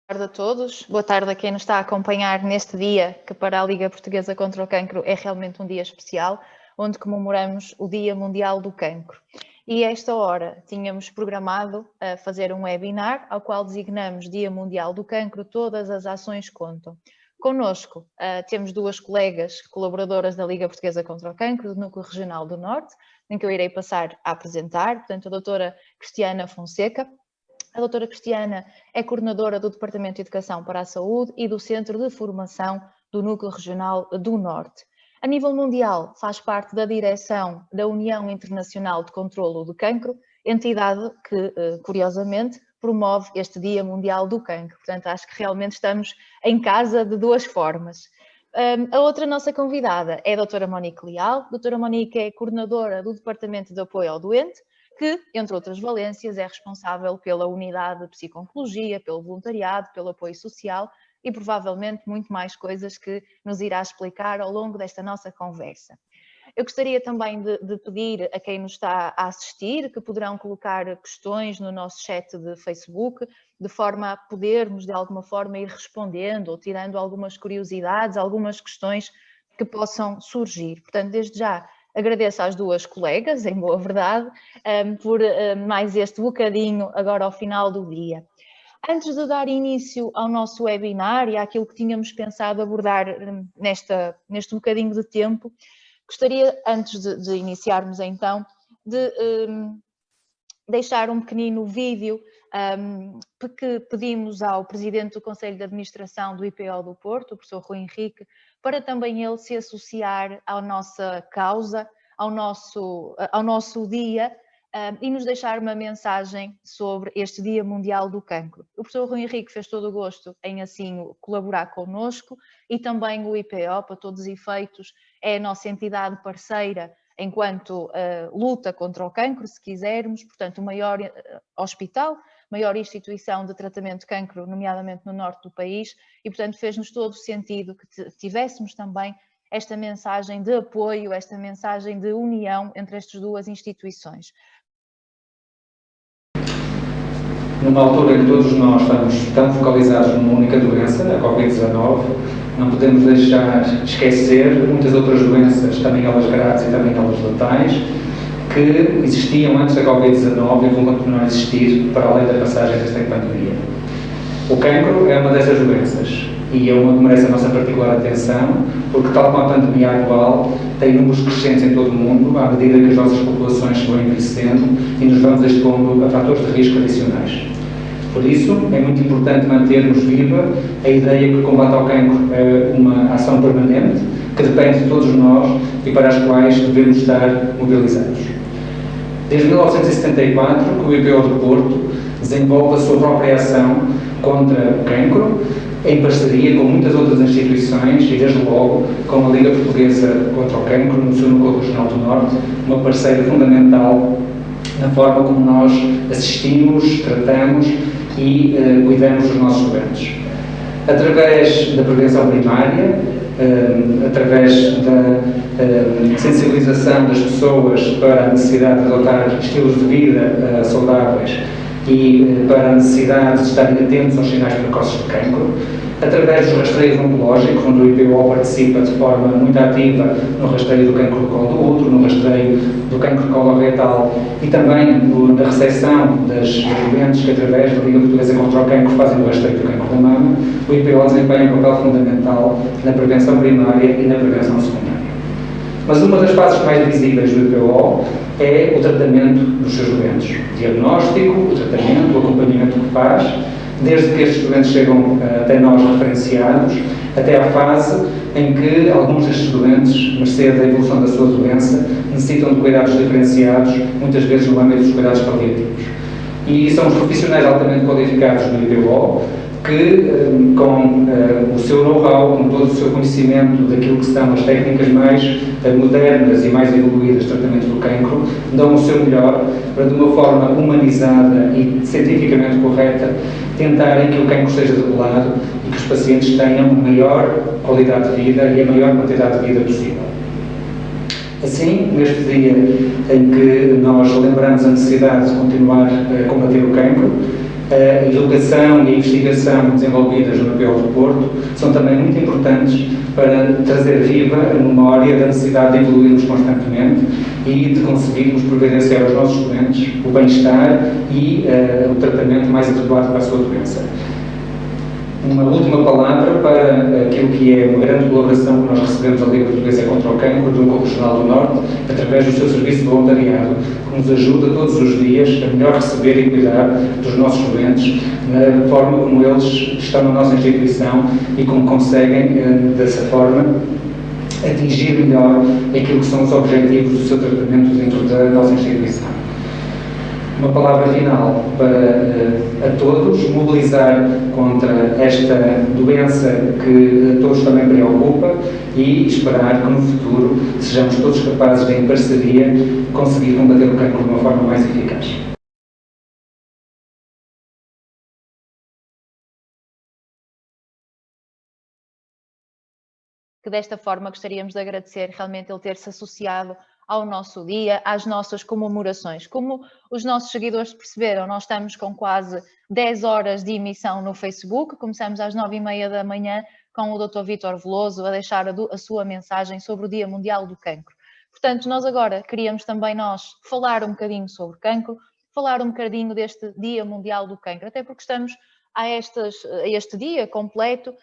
Boa tarde a todos, boa tarde a quem nos está a acompanhar neste dia, que para a Liga Portuguesa contra o Cancro é realmente um dia especial, onde comemoramos o Dia Mundial do Cancro. E a esta hora tínhamos programado fazer um webinar, ao qual designamos Dia Mundial do Cancro, todas as ações contam. Connosco temos duas colegas colaboradoras da Liga Portuguesa contra o Cancro, do Núcleo Regional do Norte, em que eu irei passar a apresentar, portanto a doutora Cristiana Fonseca. A doutora Cristiana é coordenadora do Departamento de Educação para a Saúde e do Centro de Formação do Núcleo Regional do Norte. A nível mundial, faz parte da direção da União Internacional de Controlo do Cancro, entidade que, curiosamente, promove este Dia Mundial do Cancro. Portanto, acho que realmente estamos em casa de duas formas. A outra nossa convidada é a doutora Monique Leal. A doutora Monique é coordenadora do Departamento de Apoio ao Doente, que, entre outras valências, é responsável pela unidade de psico-oncologia, pelo voluntariado, pelo apoio social e provavelmente muito mais coisas que nos irá explicar ao longo desta nossa conversa. Eu gostaria também de pedir a quem nos está a assistir que poderão colocar questões no nosso chat de Facebook, de forma a podermos, de alguma forma, ir respondendo ou tirando algumas curiosidades, algumas questões que possam surgir. Portanto, desde já, agradeço às duas colegas, em boa verdade, por mais este bocadinho agora ao final do dia. Antes de dar início ao nosso webinar e àquilo que tínhamos pensado abordar neste bocadinho de tempo, gostaria, antes de iniciarmos então, de deixar um pequenino vídeo que pedimos ao Presidente do Conselho de Administração do IPO do Porto, o professor Rui Henrique, para também ele se associar à nossa causa, ao nosso dia e nos deixar uma mensagem sobre este Dia Mundial do Cancro. O professor Rui Henrique fez todo o gosto em assim colaborar connosco e também o IPO, para todos os efeitos, é a nossa entidade parceira enquanto luta contra o cancro, se quisermos, portanto o maior hospital, maior instituição de tratamento de cancro, nomeadamente no norte do país, e portanto fez-nos todo o sentido que tivéssemos também esta mensagem de apoio, esta mensagem de união entre estas duas instituições. Numa altura em que todos nós estamos tão focalizados numa única doença, a Covid-19, não podemos deixar de esquecer muitas outras doenças, também elas graves e também elas letais, que existiam antes da Covid-19 e vão continuar a existir para além da passagem desta pandemia. O cancro é uma dessas doenças e é uma que merece a nossa particular atenção, porque tal como a pandemia atual, tem números crescentes em todo o mundo, à medida que as nossas populações vão envelhecendo e nos vamos expondo a fatores de risco adicionais. Por isso, é muito importante mantermos viva a ideia que o combate ao cancro é uma ação permanente, que depende de todos nós e para as quais devemos estar mobilizados. Desde 1974, que o IPO do Porto desenvolve a sua própria ação contra o cancro, em parceria com muitas outras instituições e, desde logo, com a Liga Portuguesa contra o Cancro, no seu Núcleo Regional do Norte, uma parceira fundamental na forma como nós assistimos, tratamos e cuidamos dos nossos doentes. Através da prevenção primária, através da sensibilização das pessoas para a necessidade de adotar estilos de vida saudáveis e para a necessidade de estarem atentos aos sinais precoces de cancro, através dos rastreios oncológicos, onde o IPO participa de forma muito ativa no rastreio do cancro do colo do útero, no rastreio do cancro coloretal e também na recepção das doentes que, através da Liga Portuguesa contra o Cancro, fazem o rastreio do cancro da mama. O IPO desempenha um papel fundamental na prevenção primária e na prevenção secundária. Mas uma das fases mais visíveis do IPO é o tratamento dos seus doentes. O diagnóstico, o tratamento, o acompanhamento que faz, desde que estes doentes chegam até nós referenciados, até à fase em que alguns destes doentes, mercê da evolução da sua doença, necessitam de cuidados diferenciados, muitas vezes no âmbito dos cuidados paliativos. E são os profissionais altamente qualificados do IPO que, com o seu know-how, com todo o seu conhecimento daquilo que são as técnicas mais modernas e mais evoluídas de tratamento do cancro, dão o seu melhor para, de uma forma humanizada e cientificamente correta, tentarem que o cancro seja debelado e que os pacientes tenham a maior qualidade de vida e a maior quantidade de vida possível. Assim, neste dia em que nós lembramos a necessidade de continuar a combater o cancro, A educação e a investigação desenvolvidas no Papel do Porto são também muito importantes para trazer viva a memória da necessidade de evoluirmos constantemente e de conseguirmos providenciar aos nossos doentes o bem-estar e o tratamento mais adequado para a sua doença. Uma última palavra para aquilo que é uma grande colaboração que nós recebemos da Liga Portuguesa contra o Cancro, do Núcleo Regional do Norte, através do seu serviço de voluntariado, que nos ajuda todos os dias a melhor receber e cuidar dos nossos doentes, na forma como eles estão na nossa instituição e como conseguem, dessa forma, atingir melhor aquilo que são os objetivos do seu tratamento dentro da nossa instituição. Uma palavra final para a todos, mobilizar contra esta doença que a todos também preocupa e esperar que no futuro sejamos todos capazes de, em parceria, conseguir combater o cancro de uma forma mais eficaz. Que desta forma gostaríamos de agradecer realmente ele ter-se associado ao nosso dia, às nossas comemorações. Como os nossos seguidores perceberam, nós estamos com quase 10 horas de emissão no Facebook, começamos às 9h30 da manhã com o Dr. Vítor Veloso a deixar a sua mensagem sobre o Dia Mundial do Cancro. Portanto, nós agora queríamos também falar um bocadinho sobre cancro, falar um bocadinho deste Dia Mundial do Cancro, até porque estamos a este dia completo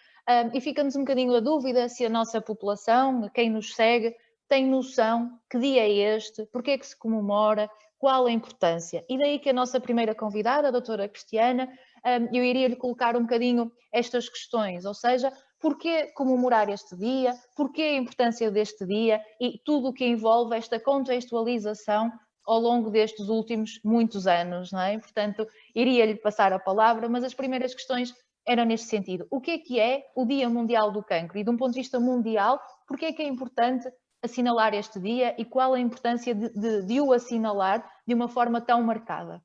e fica-nos um bocadinho a dúvida se a nossa população, quem nos segue, tem noção que dia é este, porque é que se comemora, qual a importância. E daí que a nossa primeira convidada, a doutora Cristiana, eu iria-lhe colocar um bocadinho estas questões, ou seja, porquê comemorar este dia, porquê a importância deste dia e tudo o que envolve esta contextualização ao longo destes últimos muitos anos, não é? Portanto, iria-lhe passar a palavra, mas as primeiras questões eram neste sentido. O que é o Dia Mundial do Cancro? E de um ponto de vista mundial, porquê é que é importante assinalar este dia e qual a importância de o assinalar de uma forma tão marcada?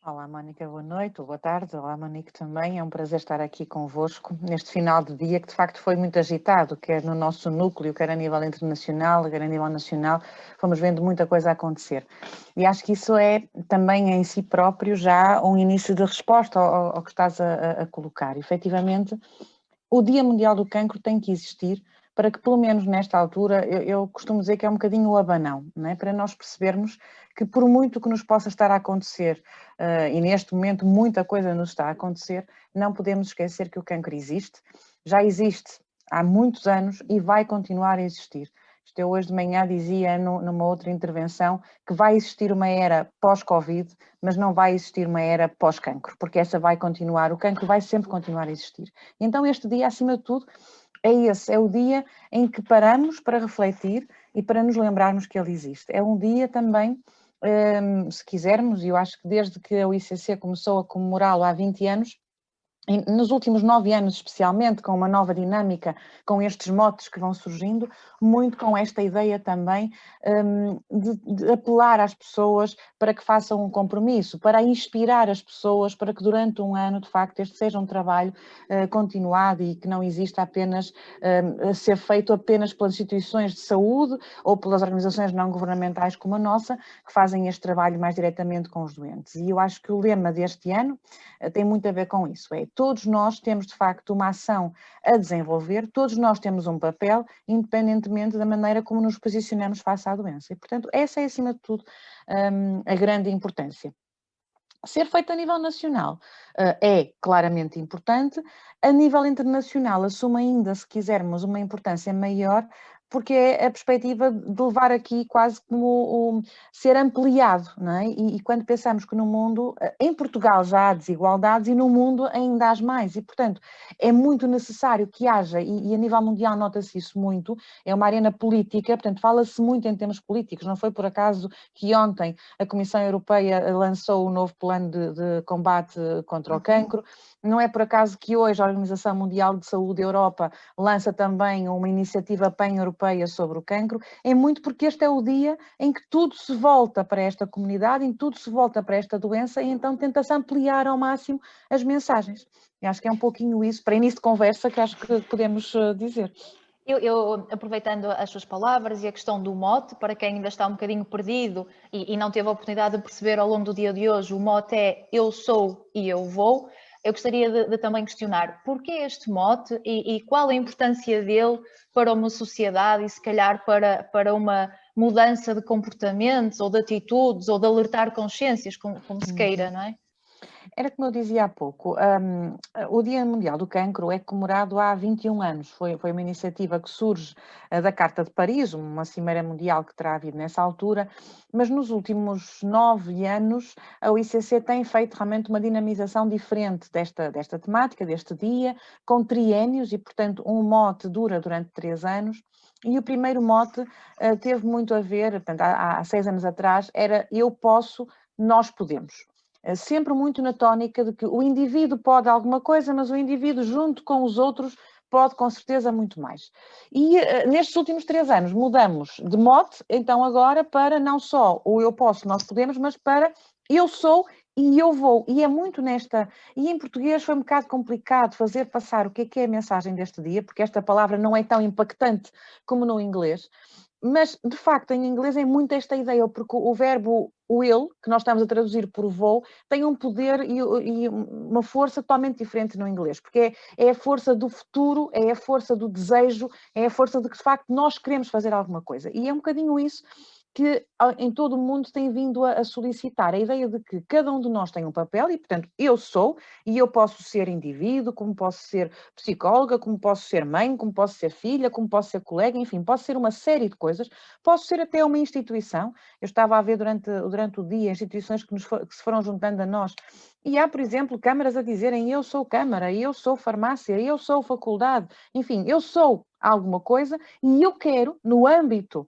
Olá, Mónica, boa noite, ou boa tarde. Olá, Monique, também. É um prazer estar aqui convosco neste final de dia que, de facto, foi muito agitado, quer no nosso núcleo, quer a nível internacional, quer a nível nacional. Fomos vendo muita coisa a acontecer. E acho que isso é também em si próprio já um início de resposta ao que estás a colocar. Efetivamente, o Dia Mundial do Cancro tem que existir para que, pelo menos nesta altura, eu costumo dizer que é um bocadinho o abanão, não é? Para nós percebermos que por muito que nos possa estar a acontecer, e neste momento muita coisa nos está a acontecer, não podemos esquecer que o cancro existe, já existe há muitos anos e vai continuar a existir. Eu hoje de manhã dizia numa outra intervenção que vai existir uma era pós-Covid, mas não vai existir uma era pós-cancro, porque essa vai continuar, o cancro vai sempre continuar a existir. Então este dia, acima de tudo, é o dia em que paramos para refletir e para nos lembrarmos que ele existe. É um dia também, se quisermos, e eu acho que desde que a ICC começou a comemorá-lo há 20 anos, nos últimos 9 anos especialmente, com uma nova dinâmica, com estes motes que vão surgindo, muito com esta ideia também de apelar às pessoas para que façam um compromisso, para inspirar as pessoas, para que durante um ano, de facto, este seja um trabalho continuado e que não exista apenas a ser feito apenas pelas instituições de saúde ou pelas organizações não governamentais como a nossa, que fazem este trabalho mais diretamente com os doentes. E eu acho que o lema deste ano tem muito a ver com isso, todos nós temos de facto uma ação a desenvolver, todos nós temos um papel, independentemente da maneira como nos posicionamos face à doença. E, portanto, essa é, acima de tudo, a grande importância. Ser feito a nível nacional é claramente importante, a nível internacional assume ainda, se quisermos, uma importância maior, porque é a perspectiva de levar aqui quase como ser ampliado, não é? E quando pensamos que no mundo, em Portugal já há desigualdades e no mundo ainda há mais, e portanto é muito necessário que haja, e a nível mundial nota-se isso muito, é uma arena política, portanto fala-se muito em termos políticos, não foi por acaso que ontem a Comissão Europeia lançou o novo plano de combate contra o cancro, não é por acaso que hoje a Organização Mundial de Saúde Europa lança também uma iniciativa pan-europeia sobre o cancro, é muito porque este é o dia em que tudo se volta para esta comunidade, em que tudo se volta para esta doença e então tenta-se ampliar ao máximo as mensagens. E acho que é um pouquinho isso, para início de conversa, que acho que podemos dizer. Eu, aproveitando as suas palavras e a questão do mote, para quem ainda está um bocadinho perdido e não teve a oportunidade de perceber ao longo do dia de hoje, o mote é eu sou e eu vou. Eu gostaria de também questionar porquê este mote e qual a importância dele para uma sociedade e se calhar para uma mudança de comportamentos ou de atitudes ou de alertar consciências, como se queira, não é? Era como eu dizia há pouco, o Dia Mundial do Cancro é comemorado há 21 anos. Foi uma iniciativa que surge da Carta de Paris, uma cimeira mundial que terá havido nessa altura, mas nos últimos 9 anos a OICC tem feito realmente uma dinamização diferente desta temática, deste dia, com triénios e, portanto, um mote dura durante 3 anos. E o primeiro mote teve muito a ver, portanto, há 6 anos atrás, era eu posso, nós podemos. Sempre muito na tónica de que o indivíduo pode alguma coisa, mas o indivíduo junto com os outros pode com certeza muito mais. E nestes últimos 3 anos mudamos de mote, então agora para não só o eu posso, nós podemos, mas para eu sou e eu vou. E é muito nesta... E em português foi um bocado complicado fazer passar o que é a mensagem deste dia, porque esta palavra não é tão impactante como no inglês. Mas, de facto, em inglês é muito esta ideia, porque o verbo will, que nós estamos a traduzir por vou, tem um poder e uma força totalmente diferente no inglês, porque é a força do futuro, é a força do desejo, é a força de que, de facto, nós queremos fazer alguma coisa. E é um bocadinho isso que em todo o mundo tem vindo a solicitar, a ideia de que cada um de nós tem um papel e, portanto, eu sou, e eu posso ser indivíduo, como posso ser psicóloga, como posso ser mãe, como posso ser filha, como posso ser colega, enfim, posso ser uma série de coisas, posso ser até uma instituição. Eu estava a ver durante o dia instituições que se foram juntando a nós, e há, por exemplo, câmaras a dizerem eu sou câmara, eu sou farmácia, eu sou faculdade, enfim, eu sou alguma coisa e eu quero, no âmbito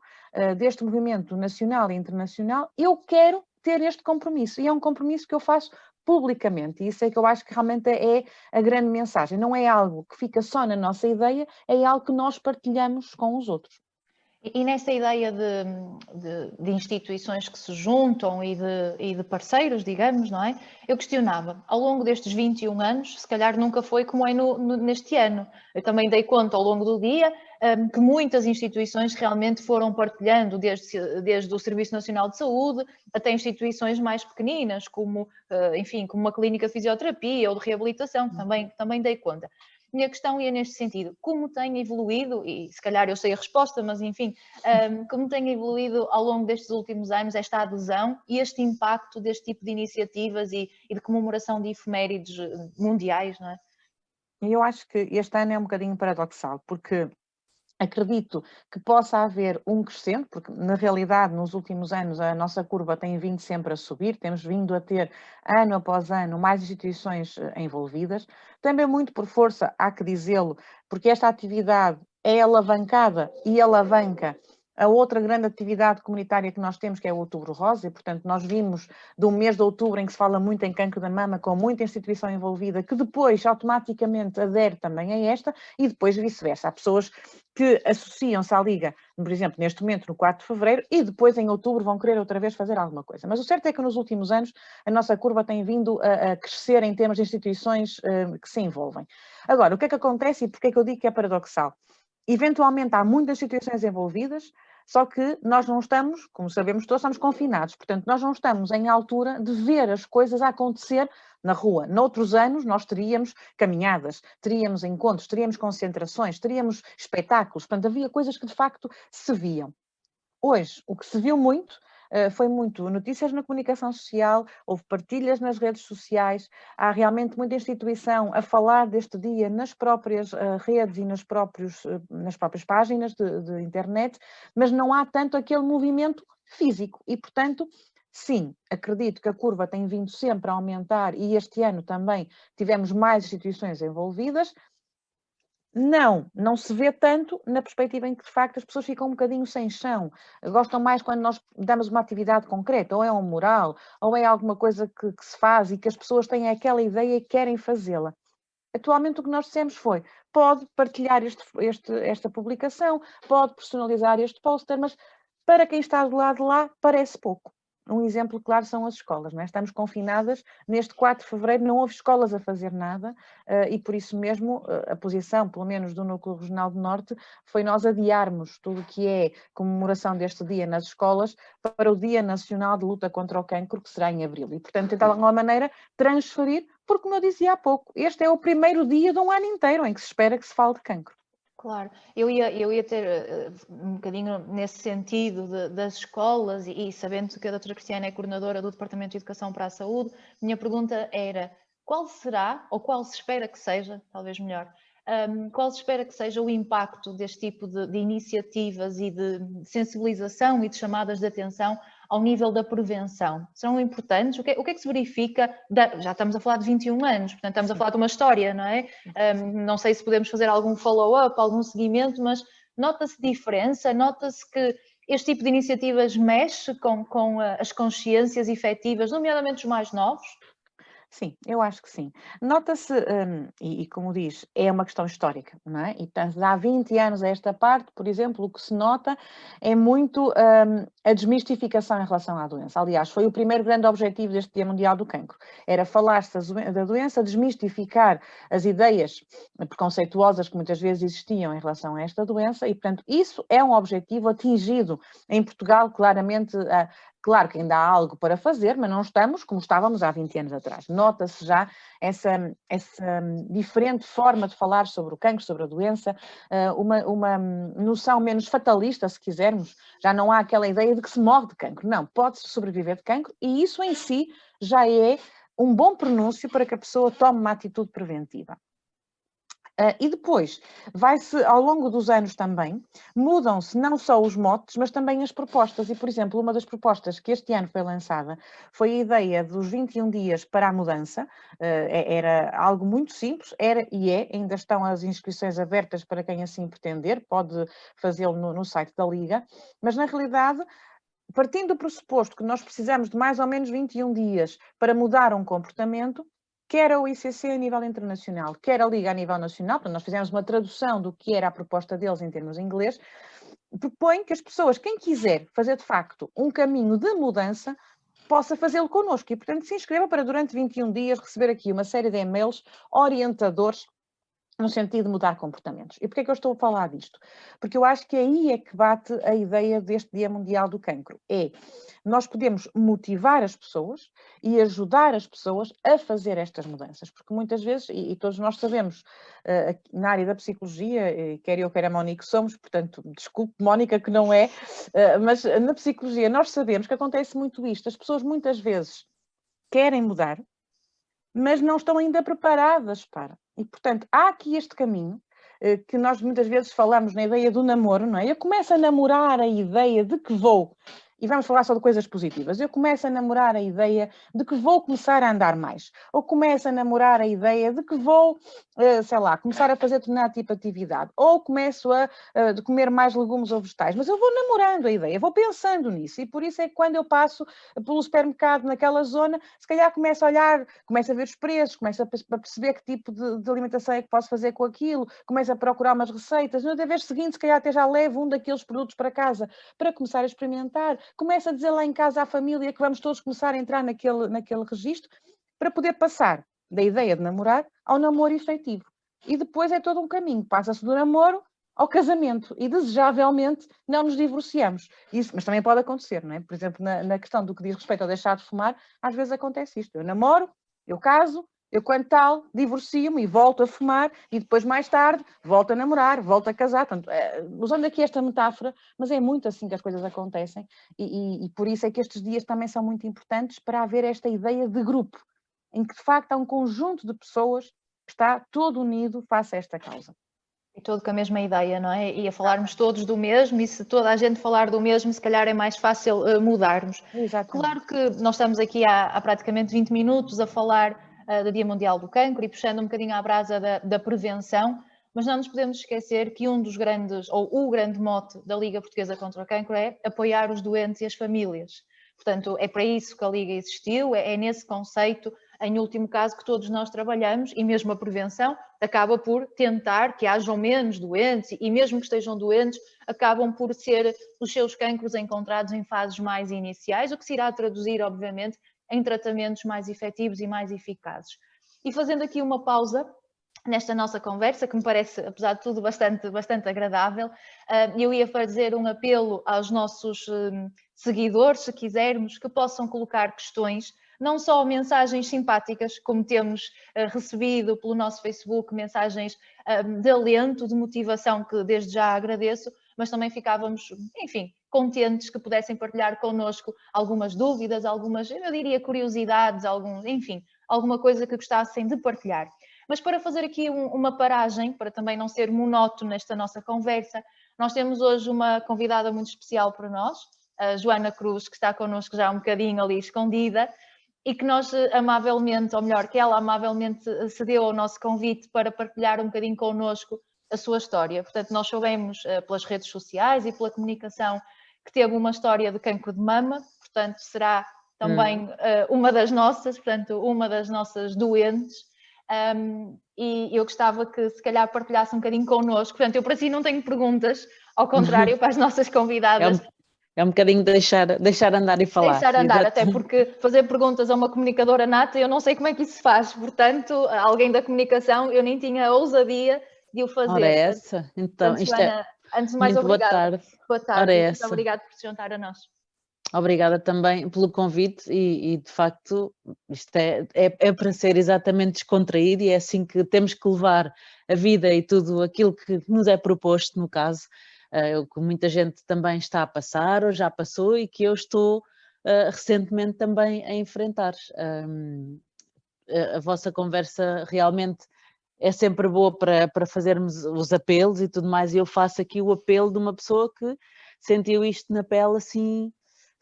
deste movimento nacional e internacional, eu quero ter este compromisso. E é um compromisso que eu faço publicamente. E isso é que eu acho que realmente é a grande mensagem. Não é algo que fica só na nossa ideia, é algo que nós partilhamos com os outros. E nessa ideia de instituições que se juntam e de parceiros, digamos, não é? Eu questionava, ao longo destes 21 anos, se calhar nunca foi como é neste ano. Eu também dei conta ao longo do dia que muitas instituições realmente foram partilhando, desde o Serviço Nacional de Saúde até instituições mais pequeninas, como, enfim, como uma clínica de fisioterapia ou de reabilitação, que também dei conta. Minha questão ia neste sentido, como tem evoluído, e se calhar eu sei a resposta, mas enfim, como tem evoluído ao longo destes últimos anos esta adesão e este impacto deste tipo de iniciativas e de comemoração de efemérides mundiais, não é? Eu acho que este ano é um bocadinho paradoxal, porque acredito que possa haver um crescente, porque na realidade nos últimos anos a nossa curva tem vindo sempre a subir, temos vindo a ter ano após ano mais instituições envolvidas, também muito por força, há que dizê-lo, porque esta atividade é alavancada e alavanca a outra grande atividade comunitária que nós temos, que é o Outubro Rosa, e portanto nós vimos do mês de outubro em que se fala muito em cancro da mama, com muita instituição envolvida, que depois automaticamente adere também a esta, e depois vice-versa. Há pessoas que associam-se à Liga, por exemplo, neste momento no 4 de fevereiro, e depois em outubro vão querer outra vez fazer alguma coisa. Mas o certo é que nos últimos anos a nossa curva tem vindo a crescer em termos de instituições que se envolvem. Agora, o que é que acontece e porquê é que eu digo que é paradoxal? Eventualmente há muitas instituições envolvidas, só que nós não estamos, como sabemos todos, estamos confinados, portanto nós não estamos em altura de ver as coisas a acontecer na rua. Noutros anos nós teríamos caminhadas, teríamos encontros, teríamos concentrações, teríamos espetáculos, portanto havia coisas que de facto se viam. Hoje, o que se viu muito foi muito notícias na comunicação social, houve partilhas nas redes sociais, há realmente muita instituição a falar deste dia nas próprias redes e nas próprias páginas de internet, mas não há tanto aquele movimento físico e, portanto, sim, acredito que a curva tem vindo sempre a aumentar e este ano também tivemos mais instituições envolvidas. Não se vê tanto na perspectiva em que, de facto, as pessoas ficam um bocadinho sem chão. Gostam mais quando nós damos uma atividade concreta, ou é um mural, ou é alguma coisa que se faz e que as pessoas têm aquela ideia e querem fazê-la. Atualmente o que nós dissemos foi, pode partilhar esta publicação, pode personalizar este póster, mas para quem está do lado de lá parece pouco. um exemplo claro são as escolas, não é? Estamos confinadas, neste 4 de fevereiro não houve escolas a fazer nada e por isso mesmo a posição, pelo menos do Núcleo Regional do Norte, foi nós adiarmos tudo o que é comemoração deste dia nas escolas para o Dia Nacional de Luta contra o Cancro, que será em abril. E, portanto, tentar de alguma maneira transferir, porque como eu dizia há pouco, este é o primeiro dia de um ano inteiro em que se espera que se fale de cancro. Claro, eu ia ter um bocadinho nesse sentido das escolas e sabendo que a doutora Cristiana é coordenadora do Departamento de Educação para a Saúde, minha pergunta era qual será, ou qual se espera que seja, talvez melhor, qual se espera que seja o impacto deste tipo de iniciativas e de sensibilização e de chamadas de atenção ao nível da prevenção? Serão importantes? O que é que se verifica? Já estamos a falar de 21 anos, portanto estamos a falar de uma história, não é? Não sei se podemos fazer algum follow-up, algum seguimento, mas nota-se diferença? Nota-se que este tipo de iniciativas mexe com as consciências efetivas, nomeadamente os mais novos? Sim, eu acho que sim. Nota-se, e como diz, é uma questão histórica, não é? E portanto, há 20 anos a esta parte, por exemplo, o que se nota é muito a desmistificação em relação à doença. Aliás, foi o primeiro grande objetivo deste Dia Mundial do Cancro, era falar-se da doença, desmistificar as ideias preconceituosas que muitas vezes existiam em relação a esta doença e, portanto, isso é um objetivo atingido em Portugal, claramente. Claro que ainda há algo para fazer, mas não estamos como estávamos há 20 anos atrás. Nota-se já essa diferente forma de falar sobre o cancro, sobre a doença, uma noção menos fatalista, se quisermos. Já não há aquela ideia de que se morre de cancro. Não, pode-se sobreviver de cancro e isso em si já é um bom pronúncio para que a pessoa tome uma atitude preventiva. E depois, vai-se, ao longo dos anos também, mudam-se não só os motes, mas também as propostas. E, por exemplo, uma das propostas que este ano foi lançada foi a ideia dos 21 dias para a mudança. Era algo muito simples, era e é, ainda estão as inscrições abertas para quem assim pretender, pode fazê-lo no site da Liga, mas na realidade, partindo do pressuposto que nós precisamos de mais ou menos 21 dias para mudar um comportamento, quer a ICC a nível internacional, quer a Liga a nível nacional, portanto, nós fizemos uma tradução do que era a proposta deles em termos em inglês, propõe que as pessoas, quem quiser fazer de facto um caminho de mudança, possa fazê-lo connosco e, portanto, se inscreva para durante 21 dias receber aqui uma série de e-mails orientadores no sentido de mudar comportamentos. E porquê é que eu estou a falar disto? Porque eu acho que aí é que bate a ideia deste Dia Mundial do Cancro. Nós podemos motivar as pessoas e ajudar as pessoas a fazer estas mudanças, porque muitas vezes, e todos nós sabemos, na área da psicologia, quer eu, quer a Mónica somos, portanto, desculpe Mónica que não é, mas na psicologia nós sabemos que acontece muito isto, as pessoas muitas vezes querem mudar, mas não estão ainda preparadas para. E, portanto, há aqui este caminho que nós muitas vezes falamos na ideia do namoro, não é? Eu começo a namorar a ideia de que vou, e vamos falar só de coisas positivas, eu começo a namorar a ideia de que vou começar a andar mais, ou começo a namorar a ideia de que vou, sei lá, começar a fazer determinado tipo de atividade, ou começo a comer mais legumes ou vegetais, mas eu vou namorando a ideia, vou pensando nisso, e por isso é que quando eu passo pelo supermercado naquela zona, se calhar começo a olhar, começo a ver os preços, começo a perceber que tipo de alimentação é que posso fazer com aquilo, começo a procurar umas receitas, no vez seguinte se calhar até já levo um daqueles produtos para casa para começar a experimentar, começo a dizer lá em casa à família que vamos todos começar a entrar naquele registro para poder passar da ideia de namorar ao namoro efetivo. E depois é todo um caminho, passa-se do namoro ao casamento e desejavelmente não nos divorciamos. Isso, mas também pode acontecer, não é? Por exemplo, na questão do que diz respeito ao deixar de fumar, às vezes acontece isto. Eu namoro, eu caso, eu quando tal, divorcio-me e volto a fumar e depois mais tarde volto a namorar, volto a casar. Portanto, usando aqui esta metáfora, mas é muito assim que as coisas acontecem e por isso é que estes dias também são muito importantes para haver esta ideia de grupo, em que de facto há um conjunto de pessoas que está todo unido face a esta causa. E todo com a mesma ideia, não é? E a falarmos todos do mesmo, e se toda a gente falar do mesmo, se calhar é mais fácil mudarmos. Exatamente. Claro que nós estamos aqui há praticamente 20 minutos a falar do Dia Mundial do Cancro e puxando um bocadinho à brasa da prevenção, mas não nos podemos esquecer que um dos grandes, ou o grande mote da Liga Portuguesa contra o Cancro é apoiar os doentes e as famílias. Portanto, é para isso que a Liga existiu, é nesse conceito em último caso, que todos nós trabalhamos, e mesmo a prevenção acaba por tentar que hajam menos doentes, e mesmo que estejam doentes, acabam por ser os seus cancros encontrados em fases mais iniciais, o que se irá traduzir, obviamente, em tratamentos mais efetivos e mais eficazes. E fazendo aqui uma pausa nesta nossa conversa, que me parece, apesar de tudo, bastante agradável, eu ia fazer um apelo aos nossos seguidores, se quisermos, que possam colocar questões, não só mensagens simpáticas, como temos recebido pelo nosso Facebook, mensagens de alento, de motivação, que desde já agradeço, mas também ficávamos, enfim, contentes que pudessem partilhar connosco algumas dúvidas, algumas, eu diria, curiosidades, enfim, alguma coisa que gostassem de partilhar. Mas para fazer aqui uma paragem, para também não ser monótono nesta nossa conversa, nós temos hoje uma convidada muito especial para nós, a Joana Cruz, que está connosco já um bocadinho ali escondida, e que nós amavelmente, ou melhor, que ela amavelmente cedeu ao nosso convite para partilhar um bocadinho connosco a sua história. Portanto, nós soubemos pelas redes sociais e pela comunicação que teve uma história de cancro de mama, portanto, será também uma das nossas doentes. E eu gostava que se calhar partilhasse um bocadinho connosco. Portanto, eu para si não tenho perguntas, ao contrário, para as nossas convidadas. É um bocadinho deixar andar e falar. Deixar andar, até porque fazer perguntas a uma comunicadora nata, eu não sei como é que isso se faz. Portanto, alguém da comunicação, eu nem tinha a ousadia de o fazer. Ora é essa? Então, isto Joana, antes de mais, muito obrigada. Boa tarde. Boa tarde. Muito obrigada por se juntar a nós. Obrigada também pelo convite e de facto isto é para ser exatamente descontraído e é assim que temos que levar a vida e tudo aquilo que nos é proposto, no caso, que muita gente também está a passar ou já passou e que eu estou recentemente também a enfrentar. A vossa conversa realmente é sempre boa para fazermos os apelos e tudo mais, e eu faço aqui o apelo de uma pessoa que sentiu isto na pele assim,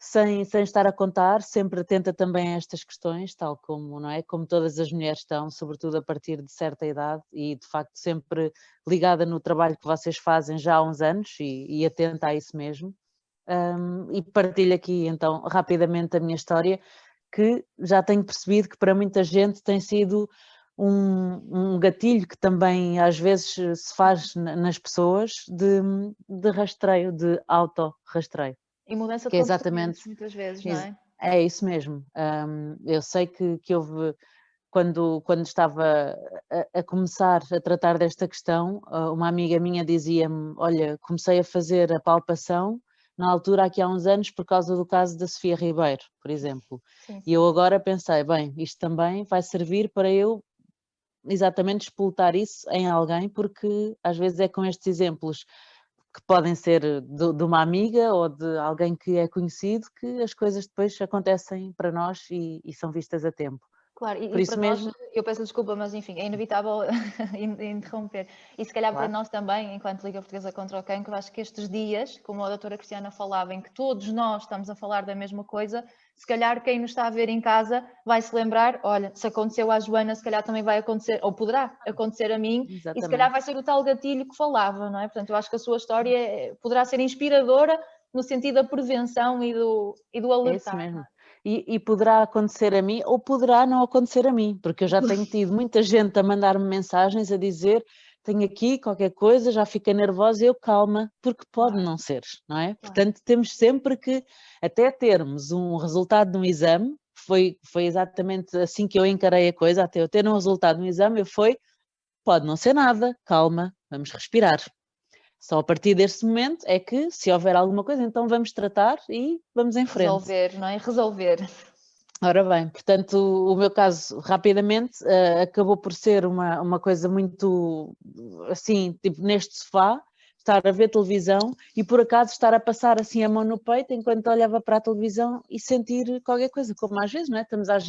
sem estar a contar, sempre atenta também a estas questões, tal como, não é? Como todas as mulheres estão, sobretudo a partir de certa idade, e de facto sempre ligada no trabalho que vocês fazem já há uns anos e atenta a isso mesmo. E partilho aqui então rapidamente a minha história, que já tenho percebido que para muita gente tem sido um gatilho que também às vezes se faz nas pessoas de rastreio, de auto-rastreio. E mudança de comportamento, muitas vezes, não é? É isso mesmo. Eu sei que houve, quando estava a começar a tratar desta questão, uma amiga minha dizia-me, olha, comecei a fazer a palpação na altura, aqui há uns anos, por causa do caso da Sofia Ribeiro, por exemplo. Sim. E eu agora pensei, bem, isto também vai servir para eu exatamente explotar isso em alguém, porque às vezes é com estes exemplos que podem ser de uma amiga ou de alguém que é conhecido, que as coisas depois acontecem para nós e são vistas a tempo. Claro, Por e isso para mesmo... nós, eu peço desculpa, mas enfim, é inevitável interromper. E se calhar Claro. para nós também, enquanto Liga Portuguesa contra o Cancro, acho que estes dias, como a doutora Cristiana falava, em que todos nós estamos a falar da mesma coisa, se calhar quem nos está a ver em casa vai se lembrar, olha, se aconteceu à Joana, se calhar também vai acontecer, ou poderá acontecer a mim, Exatamente. E se calhar vai ser o tal gatilho que falava, não é? Portanto, eu acho que a sua história poderá ser inspiradora no sentido da prevenção e do alertar. É isso mesmo. E poderá acontecer a mim ou poderá não acontecer a mim, porque eu já tenho tido muita gente a mandar-me mensagens a dizer, tenho aqui qualquer coisa, já fiquei nervosa, eu calma, porque pode não ser, não é? Portanto, temos sempre que, até termos um resultado de um exame, foi exatamente assim que eu encarei a coisa, até eu ter um resultado de um exame, pode não ser nada, calma, vamos respirar. Só a partir desse momento é que, se houver alguma coisa, então vamos tratar e vamos em frente. Resolver, não é? Resolver. Ora bem, portanto, o meu caso, rapidamente, acabou por ser uma coisa muito, assim, tipo neste sofá, estar a ver televisão e por acaso estar a passar assim a mão no peito enquanto olhava para a televisão e sentir qualquer coisa, como às vezes, não é? Estamos a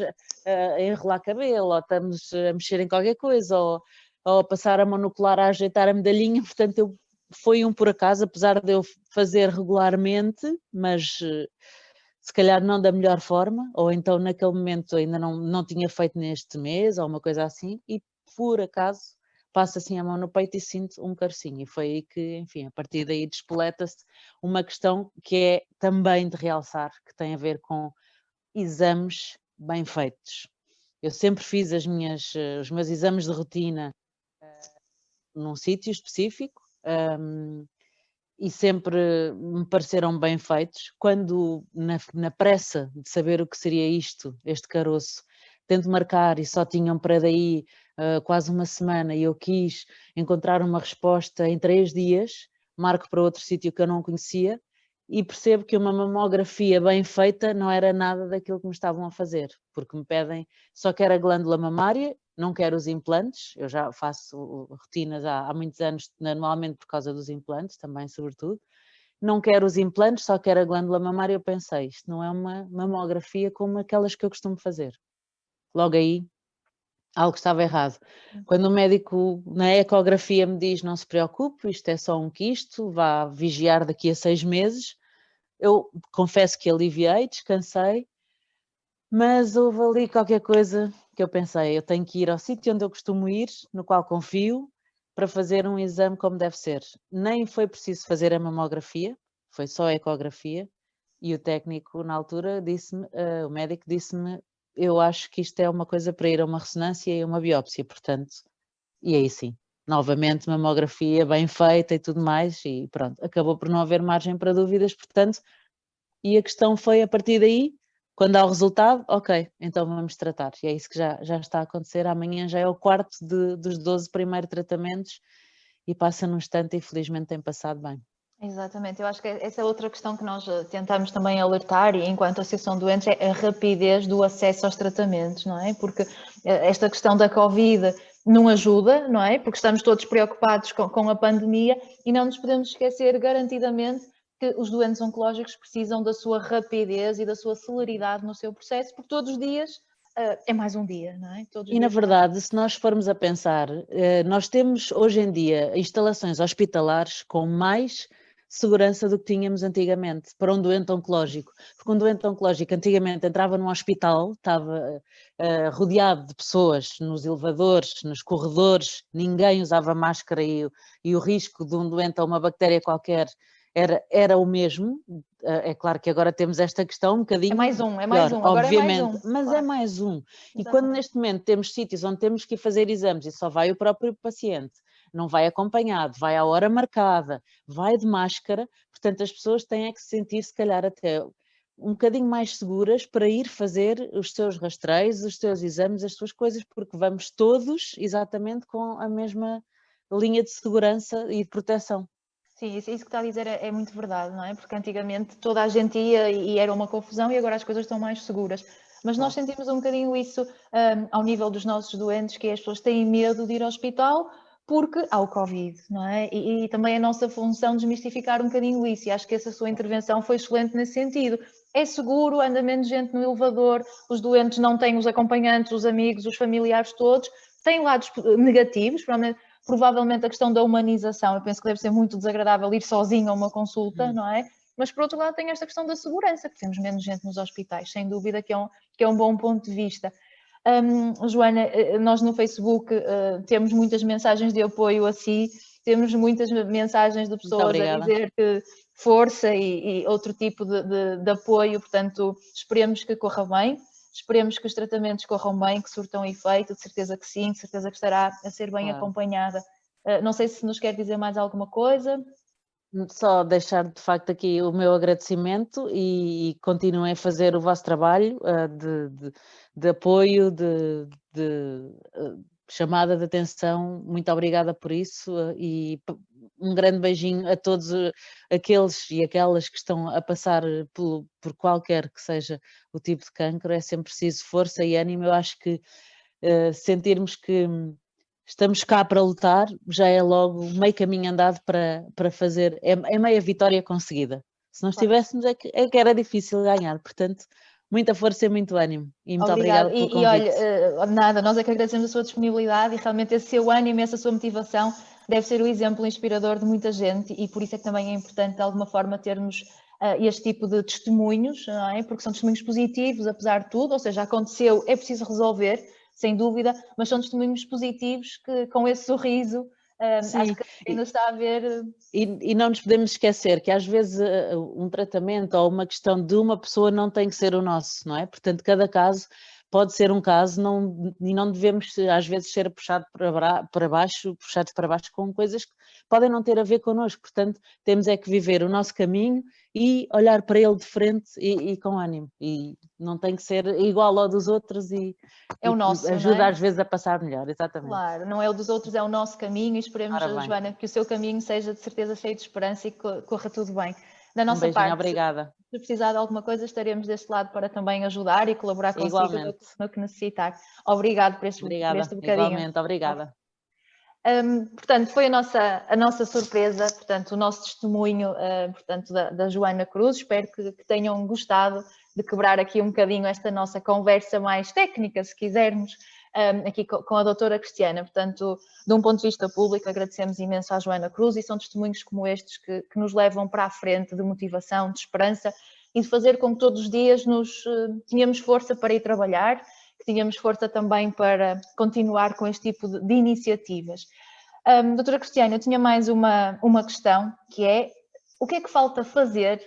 enrolar cabelo, ou estamos a mexer em qualquer coisa, ou a passar a mão no colar a ajeitar a medalhinha, portanto, foi um por acaso, apesar de eu fazer regularmente, mas se calhar não da melhor forma, ou então naquele momento ainda não tinha feito neste mês, ou uma coisa assim, e por acaso passo assim a mão no peito e sinto um carocinho, e foi aí que, enfim, a partir daí despoleta-se uma questão que é também de realçar, que tem a ver com exames bem feitos. Eu sempre fiz os meus exames de rotina num sítio específico, e sempre me pareceram bem feitos. Quando, na pressa de saber o que seria este caroço, tento marcar e só tinham para daí quase uma semana, e eu quis encontrar uma resposta em 3 dias, marco para outro sítio que eu não conhecia e percebo que uma mamografia bem feita não era nada daquilo que me estavam a fazer, porque me pedem, só quero a glândula mamária, não quero os implantes. Eu já faço rotinas há muitos anos, normalmente por causa dos implantes, também sobretudo. Não quero os implantes, só quero a glândula mamária. Eu pensei, isto não é uma mamografia como aquelas que eu costumo fazer. Logo aí, algo estava errado. Quando o médico na ecografia me diz, não se preocupe, isto é só um quisto, vá vigiar daqui a 6 meses, eu confesso que aliviei, descansei, mas houve ali qualquer coisa que eu pensei, eu tenho que ir ao sítio onde eu costumo ir, no qual confio, para fazer um exame como deve ser. Nem foi preciso fazer a mamografia, foi só a ecografia, e o técnico na altura disse-me, o médico disse-me, eu acho que isto é uma coisa para ir a uma ressonância e a uma biópsia, portanto, e aí sim, novamente mamografia bem feita e tudo mais, e pronto, acabou por não haver margem para dúvidas, portanto, e a questão foi a partir daí, quando há o resultado, ok, então vamos tratar. E é isso que já está a acontecer. Amanhã já é o quarto dos 12 primeiros tratamentos e passa num instante e felizmente tem passado bem. Exatamente, eu acho que essa é outra questão que nós tentamos também alertar, e enquanto Associação de Doentes, é a rapidez do acesso aos tratamentos, não é? Porque esta questão da Covid não ajuda, não é? Porque estamos todos preocupados com a pandemia e não nos podemos esquecer garantidamente que os doentes oncológicos precisam da sua rapidez e da sua celeridade no seu processo, porque todos os dias é mais um dia, não é? E na verdade, se nós formos a pensar, nós temos hoje em dia instalações hospitalares com mais segurança do que tínhamos antigamente para um doente oncológico, porque um doente oncológico antigamente entrava num hospital, estava rodeado de pessoas nos elevadores, nos corredores, ninguém usava máscara e o risco de um doente a uma bactéria qualquer era o mesmo. É claro que agora temos esta questão um bocadinho é mais um, agora obviamente, é mais um, mas claro. é mais um. E Exatamente. quando neste momento temos sítios onde temos que ir fazer exames e só vai o próprio paciente, não vai acompanhado, vai à hora marcada, vai de máscara, portanto as pessoas têm que se sentir se calhar até um bocadinho mais seguras para ir fazer os seus rastreios, os seus exames, as suas coisas, porque vamos todos exatamente com a mesma linha de segurança e de proteção. Sim, isso que está a dizer é muito verdade, não é? Porque antigamente toda a gente ia e era uma confusão e agora as coisas estão mais seguras. Mas nós sentimos um bocadinho isso ao nível dos nossos doentes, que as pessoas têm medo de ir ao hospital porque há o Covid, não é? E também a nossa função desmistificar um bocadinho isso, e acho que essa sua intervenção foi excelente nesse sentido. É seguro, anda menos gente no elevador, os doentes não têm os acompanhantes, os amigos, os familiares todos, têm lados negativos, provavelmente a questão da humanização, eu penso que deve ser muito desagradável ir sozinho a uma consulta, não é? Mas por outro lado tem esta questão da segurança, que temos menos gente nos hospitais, sem dúvida que é um bom ponto de vista. Joana, nós no Facebook temos muitas mensagens de apoio a si, temos muitas mensagens de pessoas a dizer que força e outro tipo de apoio, portanto esperemos que corra bem. Esperemos que os tratamentos corram bem, que surtam efeito, de certeza que sim, de certeza que estará a ser bem acompanhada. Não sei se nos quer dizer mais alguma coisa. Só deixar de facto aqui o meu agradecimento e continuem a fazer o vosso trabalho de apoio, de chamada de atenção. Muito obrigada por isso e um grande beijinho a todos aqueles e aquelas que estão a passar por qualquer que seja o tipo de cancro. É sempre preciso força e ânimo. Eu acho que sentirmos que estamos cá para lutar já é logo meio caminho andado para fazer, é meia vitória conseguida. Se não estivéssemos é que era difícil ganhar, portanto muita força e muito ânimo e muito obrigada pelo convite. Olha, nada, nós é que agradecemos a sua disponibilidade e realmente esse seu ânimo, essa sua motivação deve ser o exemplo inspirador de muita gente, e por isso é que também é importante de alguma forma termos este tipo de testemunhos, não é? Porque são testemunhos positivos apesar de tudo, ou seja, aconteceu, é preciso resolver, sem dúvida, mas são testemunhos positivos que com esse sorriso acho que ainda está a ver. E não nos podemos esquecer que às vezes um tratamento ou uma questão de uma pessoa não tem que ser o nosso, não é? Portanto, cada caso pode ser um caso e não devemos às vezes ser puxados para baixo com coisas que podem não ter a ver connosco, portanto temos é que viver o nosso caminho e olhar para ele de frente e com ânimo, e não tem que ser igual ao dos outros é o nosso, ajuda não é? às vezes a passar melhor, exatamente. Claro, não é o dos outros, é o nosso caminho, e esperemos, Joana, que o seu caminho seja de certeza cheio de esperança e que corra tudo bem. Da nossa parte, obrigada. Se precisar de alguma coisa, estaremos deste lado para também ajudar e colaborar consigo no que necessitar. Obrigado por este bocadinho. Igualmente, obrigada. Portanto, foi a nossa surpresa, portanto, o nosso testemunho portanto, da Joana Cruz. Espero que tenham gostado de quebrar aqui um bocadinho esta nossa conversa mais técnica, se quisermos, aqui com a doutora Cristiana. Portanto, de um ponto de vista público, agradecemos imenso à Joana Cruz, e são testemunhos como estes que nos levam para a frente, de motivação, de esperança, e de fazer com que todos os dias tenhamos força para ir trabalhar, que tínhamos força também para continuar com este tipo de iniciativas. Doutora Cristiana, eu tinha mais uma questão, que é: o que é que falta fazer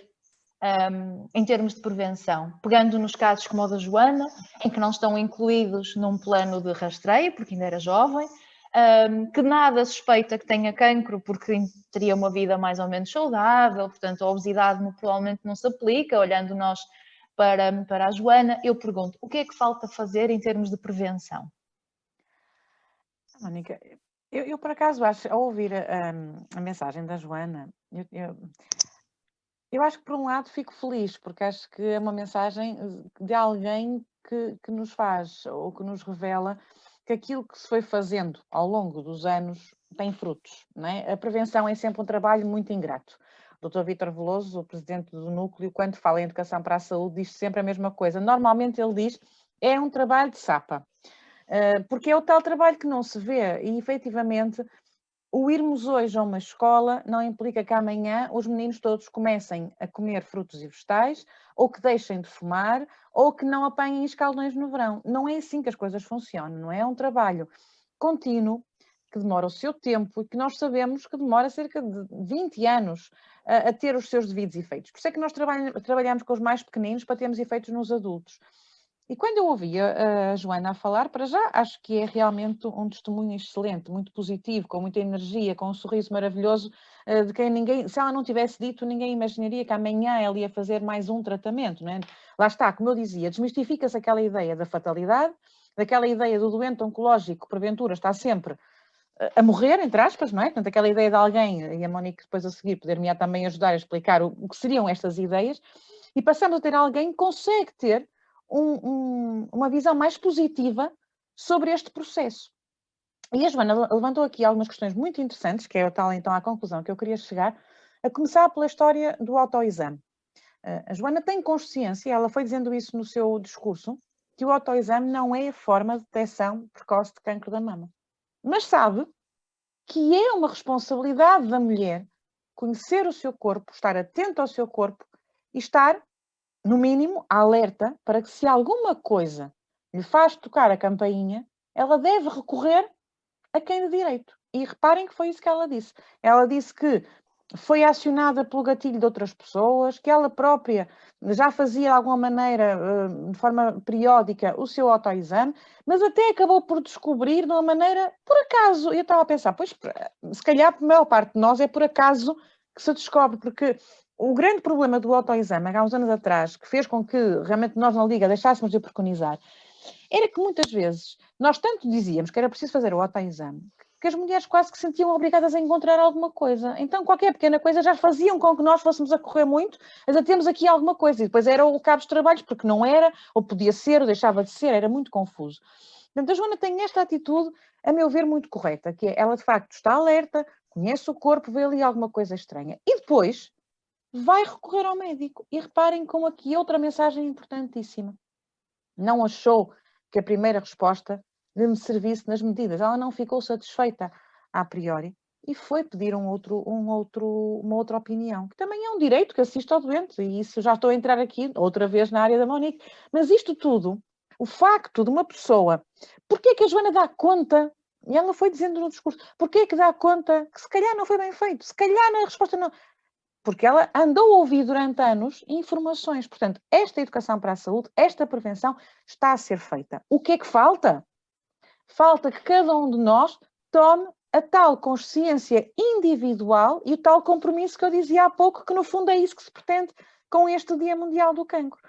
em termos de prevenção? Pegando nos casos como o da Joana, em que não estão incluídos num plano de rastreio, porque ainda era jovem, que nada suspeita que tenha cancro, porque teria uma vida mais ou menos saudável, portanto a obesidade provavelmente não se aplica, olhando nós para a Joana. Eu pergunto, o que é que falta fazer em termos de prevenção? Mónica, eu por acaso acho, ao ouvir a mensagem da Joana, eu acho que por um lado fico feliz, porque acho que é uma mensagem de alguém que nos faz, ou que nos revela que aquilo que se foi fazendo ao longo dos anos tem frutos, não é? A prevenção é sempre um trabalho muito ingrato. O Dr. Vítor Veloso, o presidente do Núcleo, quando fala em educação para a saúde, diz sempre a mesma coisa. Normalmente ele diz, é um trabalho de sapa, porque é o tal trabalho que não se vê, e efetivamente o irmos hoje a uma escola não implica que amanhã os meninos todos comecem a comer frutos e vegetais, ou que deixem de fumar, ou que não apanhem escaldões no verão. Não é assim que as coisas funcionam, não é? É um trabalho contínuo, que demora o seu tempo, e que nós sabemos que demora cerca de 20 anos a ter os seus devidos efeitos. Por isso é que nós trabalhamos com os mais pequeninos para termos efeitos nos adultos. E quando eu ouvi a Joana a falar, para já acho que é realmente um testemunho excelente, muito positivo, com muita energia, com um sorriso maravilhoso, de quem ninguém, se ela não tivesse dito, ninguém imaginaria que amanhã ela ia fazer mais um tratamento, não é? Lá está, como eu dizia, desmistifica-se aquela ideia da fatalidade, daquela ideia do doente oncológico, porventura está sempre a morrer, entre aspas, não é? Portanto, aquela ideia de alguém, e a Mónica depois a seguir poder-me também ajudar a explicar o que seriam estas ideias, e passamos a ter alguém que consegue ter uma visão mais positiva sobre este processo. E a Joana levantou aqui algumas questões muito interessantes, que é o tal, então, à conclusão que eu queria chegar, a começar pela história do autoexame. A Joana tem consciência, ela foi dizendo isso no seu discurso, que o autoexame não é a forma de detecção precoce de cancro da mama. Mas sabe que é uma responsabilidade da mulher conhecer o seu corpo, estar atento ao seu corpo e estar, no mínimo, alerta para que, se alguma coisa lhe faz tocar a campainha, ela deve recorrer a quem de direito. E reparem que foi isso que ela disse. Ela disse que foi acionada pelo gatilho de outras pessoas, que ela própria já fazia de alguma maneira, de forma periódica, o seu autoexame, mas até acabou por descobrir de uma maneira, por acaso. Eu estava a pensar, pois, se calhar, a maior parte de nós é por acaso que se descobre, porque o grande problema do autoexame, há uns anos atrás, que fez com que realmente nós na Liga deixássemos de preconizar, era que muitas vezes nós tanto dizíamos que era preciso fazer o autoexame, que as mulheres quase que se sentiam obrigadas a encontrar alguma coisa. Então, qualquer pequena coisa já faziam com que nós fôssemos a correr muito, mas a termos aqui alguma coisa. E depois era o cabo de trabalhos, porque não era, ou podia ser, ou deixava de ser, era muito confuso. Portanto, a Joana tem esta atitude, a meu ver, muito correta, que é, ela de facto está alerta, conhece o corpo, vê ali alguma coisa estranha. E depois vai recorrer ao médico. E reparem como aqui outra mensagem importantíssima. Não achou que a primeira resposta lhe servisse nas medidas. Ela não ficou satisfeita a priori e foi pedir uma outra opinião, que também é um direito que assiste ao doente, e isso já estou a entrar aqui outra vez na área da Monique. Mas isto tudo, o facto de uma pessoa, porque é que a Joana dá conta, e ela foi dizendo no discurso, porque é que dá conta que se calhar não foi bem feito, se calhar a resposta não... porque ela andou a ouvir durante anos informações. Portanto, esta educação para a saúde, esta prevenção está a ser feita. O que é que falta? Falta que cada um de nós tome a tal consciência individual e o tal compromisso que eu dizia há pouco, que no fundo é isso que se pretende com este Dia Mundial do Cancro.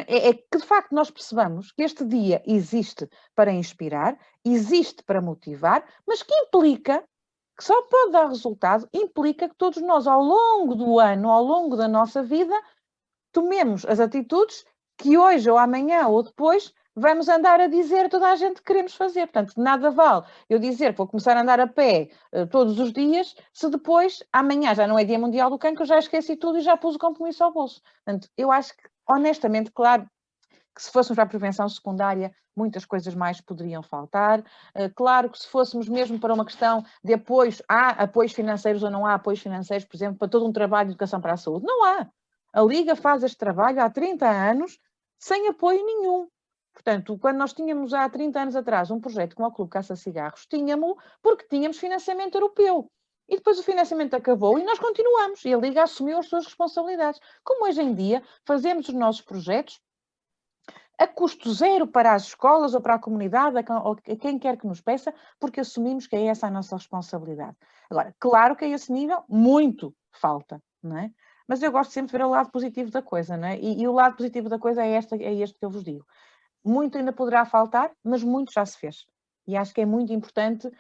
É que de facto nós percebamos que este dia existe para inspirar, existe para motivar, mas que implica, que só pode dar resultado, implica que todos nós ao longo do ano, ao longo da nossa vida, tomemos as atitudes que hoje ou amanhã ou depois vamos andar a dizer a toda a gente que queremos fazer. Portanto, nada vale eu dizer que vou começar a andar a pé todos os dias, se depois, amanhã já não é Dia Mundial do Cancro, eu já esqueci tudo e já pus o compromisso ao bolso. Portanto, eu acho que, honestamente, claro, que se fôssemos para a prevenção secundária, muitas coisas mais poderiam faltar. Claro que se fôssemos mesmo para uma questão de apoios, há apoios financeiros ou não há apoios financeiros, por exemplo, para todo um trabalho de educação para a saúde? Não há. A Liga faz este trabalho há 30 anos sem apoio nenhum. Portanto, quando nós tínhamos há 30 anos atrás um projeto como o Clube Caça Cigarros, tínhamos porque tínhamos financiamento europeu. E depois o financiamento acabou e nós continuamos. E a Liga assumiu as suas responsabilidades. Como hoje em dia fazemos os nossos projetos a custo zero para as escolas ou para a comunidade, ou a quem quer que nos peça, porque assumimos que é essa a nossa responsabilidade. Agora, claro que a esse nível muito falta, não é? Mas eu gosto sempre de ver o lado positivo da coisa, não é? E o lado positivo da coisa é este que eu vos digo. Muito ainda poderá faltar, mas muito já se fez. E acho que é muito importante,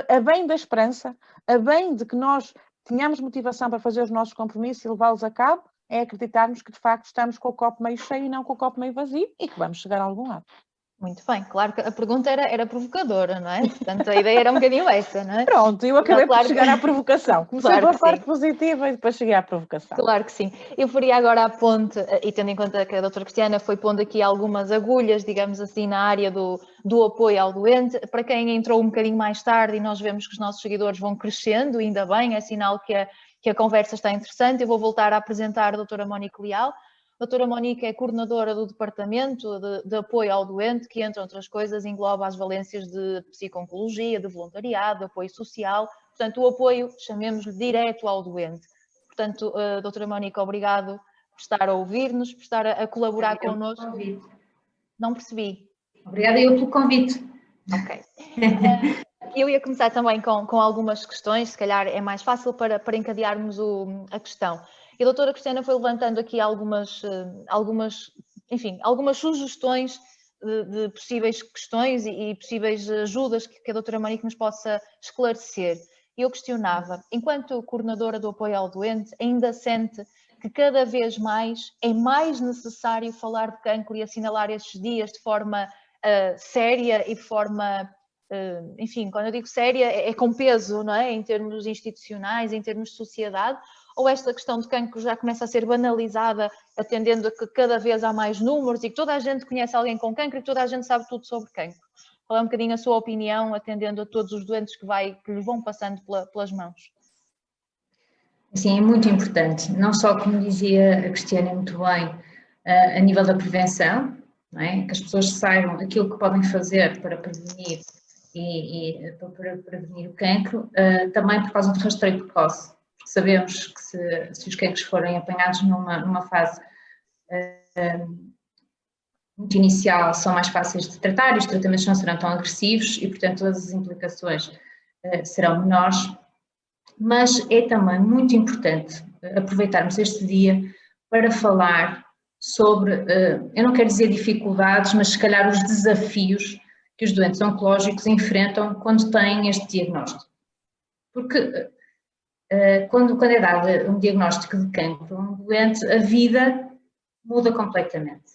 a bem da esperança, a bem de que nós tenhamos motivação para fazer os nossos compromissos e levá-los a cabo, é acreditarmos que de facto estamos com o copo meio cheio e não com o copo meio vazio e que vamos chegar a algum lado. Muito bem, claro que a pergunta era provocadora, não é? Portanto, a ideia era um bocadinho essa, não é? Pronto, eu acabei por chegar à provocação. Comecei Claro pela que parte sim. positiva e depois cheguei à provocação. Claro que sim. Eu faria agora a ponte, e tendo em conta que a doutora Cristiana foi pondo aqui algumas agulhas, digamos assim, na área do apoio ao doente, para quem entrou um bocadinho mais tarde e nós vemos que os nossos seguidores vão crescendo, ainda bem, é sinal que a conversa está interessante. Eu vou voltar a apresentar a doutora Mónica Leal. A doutora Mónica é coordenadora do Departamento de Apoio ao Doente, que, entre outras coisas, engloba as valências de psico-oncologia, de voluntariado, de apoio social, portanto, o apoio, chamemos-lhe, direto ao doente. Portanto, doutora Mónica, obrigado por estar a ouvir-nos, por estar a colaborar connosco. Não percebi. Obrigada eu pelo convite. Ok. Eu ia começar também com algumas questões, se calhar é mais fácil para encadearmos a questão. E a doutora Cristiana foi levantando aqui algumas sugestões de possíveis questões e possíveis ajudas que a doutora Mónica nos possa esclarecer. Eu questionava, enquanto coordenadora do apoio ao doente, ainda sente que cada vez mais é mais necessário falar de cancro e assinalar estes dias de forma séria e de forma, enfim, quando eu digo séria, é com peso, não é? Em termos institucionais, em termos de sociedade, ou esta questão de cancro já começa a ser banalizada, atendendo a que cada vez há mais números e que toda a gente conhece alguém com cancro e que toda a gente sabe tudo sobre cancro? Qual é um bocadinho a sua opinião, atendendo a todos os doentes que lhe vão passando pelas mãos? Sim, é muito importante, não só, como dizia a Cristiana muito bem, a nível da prevenção, não é? Que as pessoas saibam aquilo que podem fazer para prevenir para prevenir o cancro, também por causa do rastreio precoce. Sabemos que se os cancros forem apanhados numa fase muito inicial, são mais fáceis de tratar e os tratamentos não serão tão agressivos e, portanto, todas as implicações serão menores. Mas é também muito importante aproveitarmos este dia para falar sobre, eu não quero dizer dificuldades, mas se calhar os desafios que os doentes oncológicos enfrentam quando têm este diagnóstico. Porque quando é dado um diagnóstico de cancro a um doente, a vida muda completamente.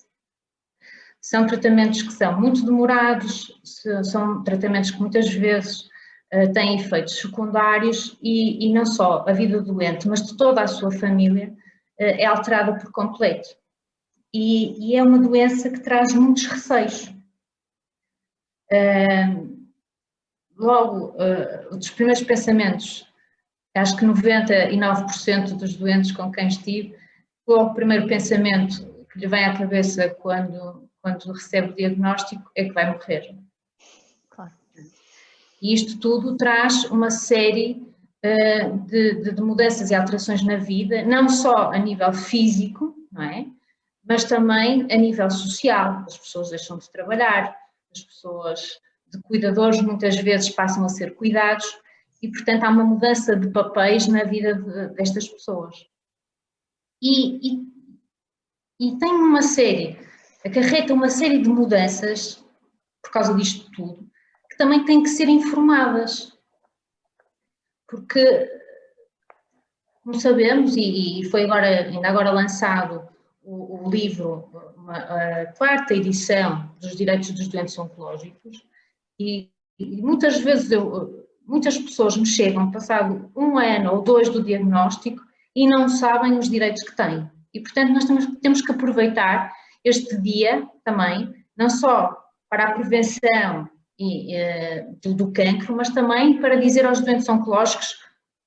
São tratamentos que são muito demorados, são tratamentos que muitas vezes têm efeitos secundários e não só a vida do doente, mas de toda a sua família é alterada por completo. E é uma doença que traz muitos receios. Logo, dos primeiros pensamentos, acho que 99% dos doentes com quem estive, logo o primeiro pensamento que lhe vem à cabeça quando recebe o diagnóstico é que vai morrer. Claro. E isto tudo traz uma série de mudanças e alterações na vida, não só a nível físico, não é? Mas também a nível social. As pessoas deixam de trabalhar, as pessoas de cuidadores muitas vezes passam a ser cuidados e, portanto, há uma mudança de papéis na vida destas pessoas. E tem acarreta uma série de mudanças por causa disto tudo, que também têm que ser informadas. Porque, como sabemos, e foi ainda agora lançado o livro, a 4ª edição dos direitos dos doentes oncológicos, e muitas vezes muitas pessoas me chegam passado 1 ano ou 2 do diagnóstico e não sabem os direitos que têm. E, portanto, nós temos que aproveitar este dia também, não só para a prevenção do cancro, mas também para dizer aos doentes oncológicos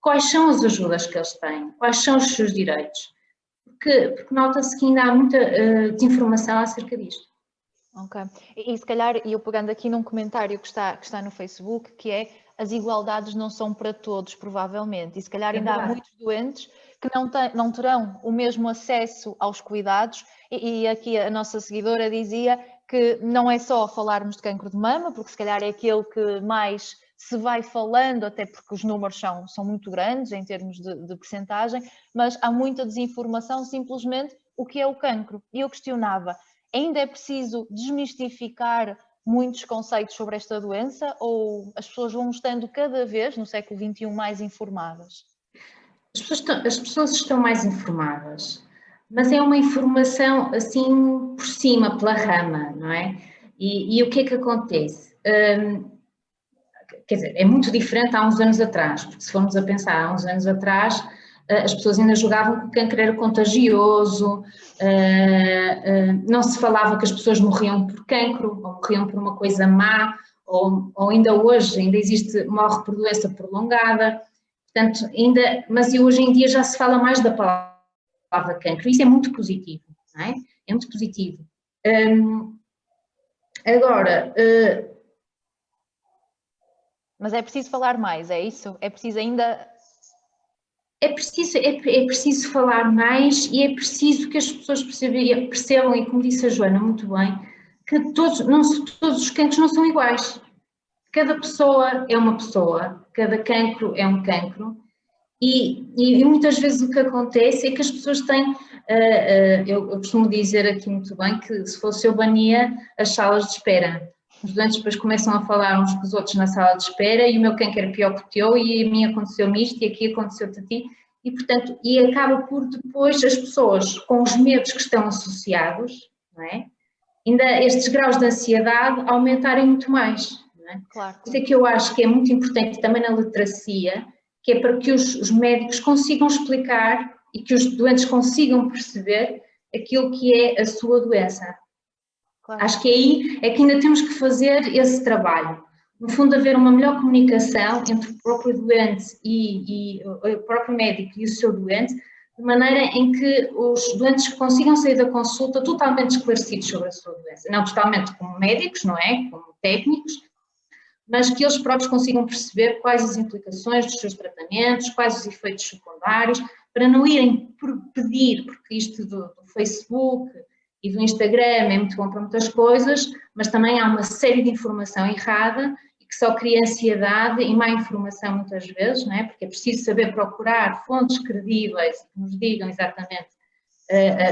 quais são as ajudas que eles têm, quais são os seus direitos. Porque nota-se que ainda há muita desinformação acerca disto. Ok. E se calhar, eu pegando aqui num comentário que está no Facebook, que é: as igualdades não são para todos, provavelmente. E se calhar ainda há muitos doentes que não terão o mesmo acesso aos cuidados. E aqui a nossa seguidora dizia que não é só falarmos de cancro de mama, porque se calhar é aquele que mais se vai falando, até porque os números são muito grandes em termos de percentagem, mas há muita desinformação simplesmente o que é o cancro. E eu questionava: ainda é preciso desmistificar muitos conceitos sobre esta doença, ou as pessoas vão estando cada vez, no século XXI, mais informadas? As pessoas estão mais informadas, mas é uma informação assim por cima, pela rama, não é? E o que é que acontece? Quer dizer, é muito diferente há uns anos atrás, porque se formos a pensar há uns anos atrás, as pessoas ainda julgavam que o cancro era contagioso, não se falava que as pessoas morriam por cancro, ou morriam por uma coisa má, ou ainda hoje ainda morre por doença prolongada, portanto, mas hoje em dia já se fala mais da palavra cancro, isso é muito positivo, não é? É muito positivo. Agora... Mas é preciso falar mais, é isso? É preciso ainda... É preciso falar mais e é preciso que as pessoas percebam, e como disse a Joana muito bem, que todos os cancros não são iguais. Cada pessoa é uma pessoa, cada cancro é um cancro e muitas vezes o que acontece é que as pessoas têm, eu costumo dizer aqui muito bem que se fosse eu bania as salas de espera. Os doentes depois começam a falar uns com os outros na sala de espera e o meu cancro é pior que o teu e a mim aconteceu-me isto e aqui aconteceu-te a ti e, portanto, acaba por depois as pessoas com os medos que estão associados, não é? Ainda estes graus de ansiedade aumentarem muito mais, não é? Claro. Por isso é que eu acho que é muito importante também na literacia, que é para que os médicos consigam explicar e que os doentes consigam perceber aquilo que é a sua doença. Claro. Acho que aí é que ainda temos que fazer esse trabalho. No fundo, haver uma melhor comunicação entre o próprio doente e o próprio médico e o seu doente, de maneira em que os doentes consigam sair da consulta totalmente esclarecidos sobre a sua doença. Não totalmente como médicos, não é? Como técnicos, mas que eles próprios consigam perceber quais as implicações dos seus tratamentos, quais os efeitos secundários, para não irem pedir, porque isto do Facebook e do Instagram é muito bom para muitas coisas, mas também há uma série de informação errada e que só cria ansiedade e má informação muitas vezes, não é? Porque é preciso saber procurar fontes credíveis que nos digam exatamente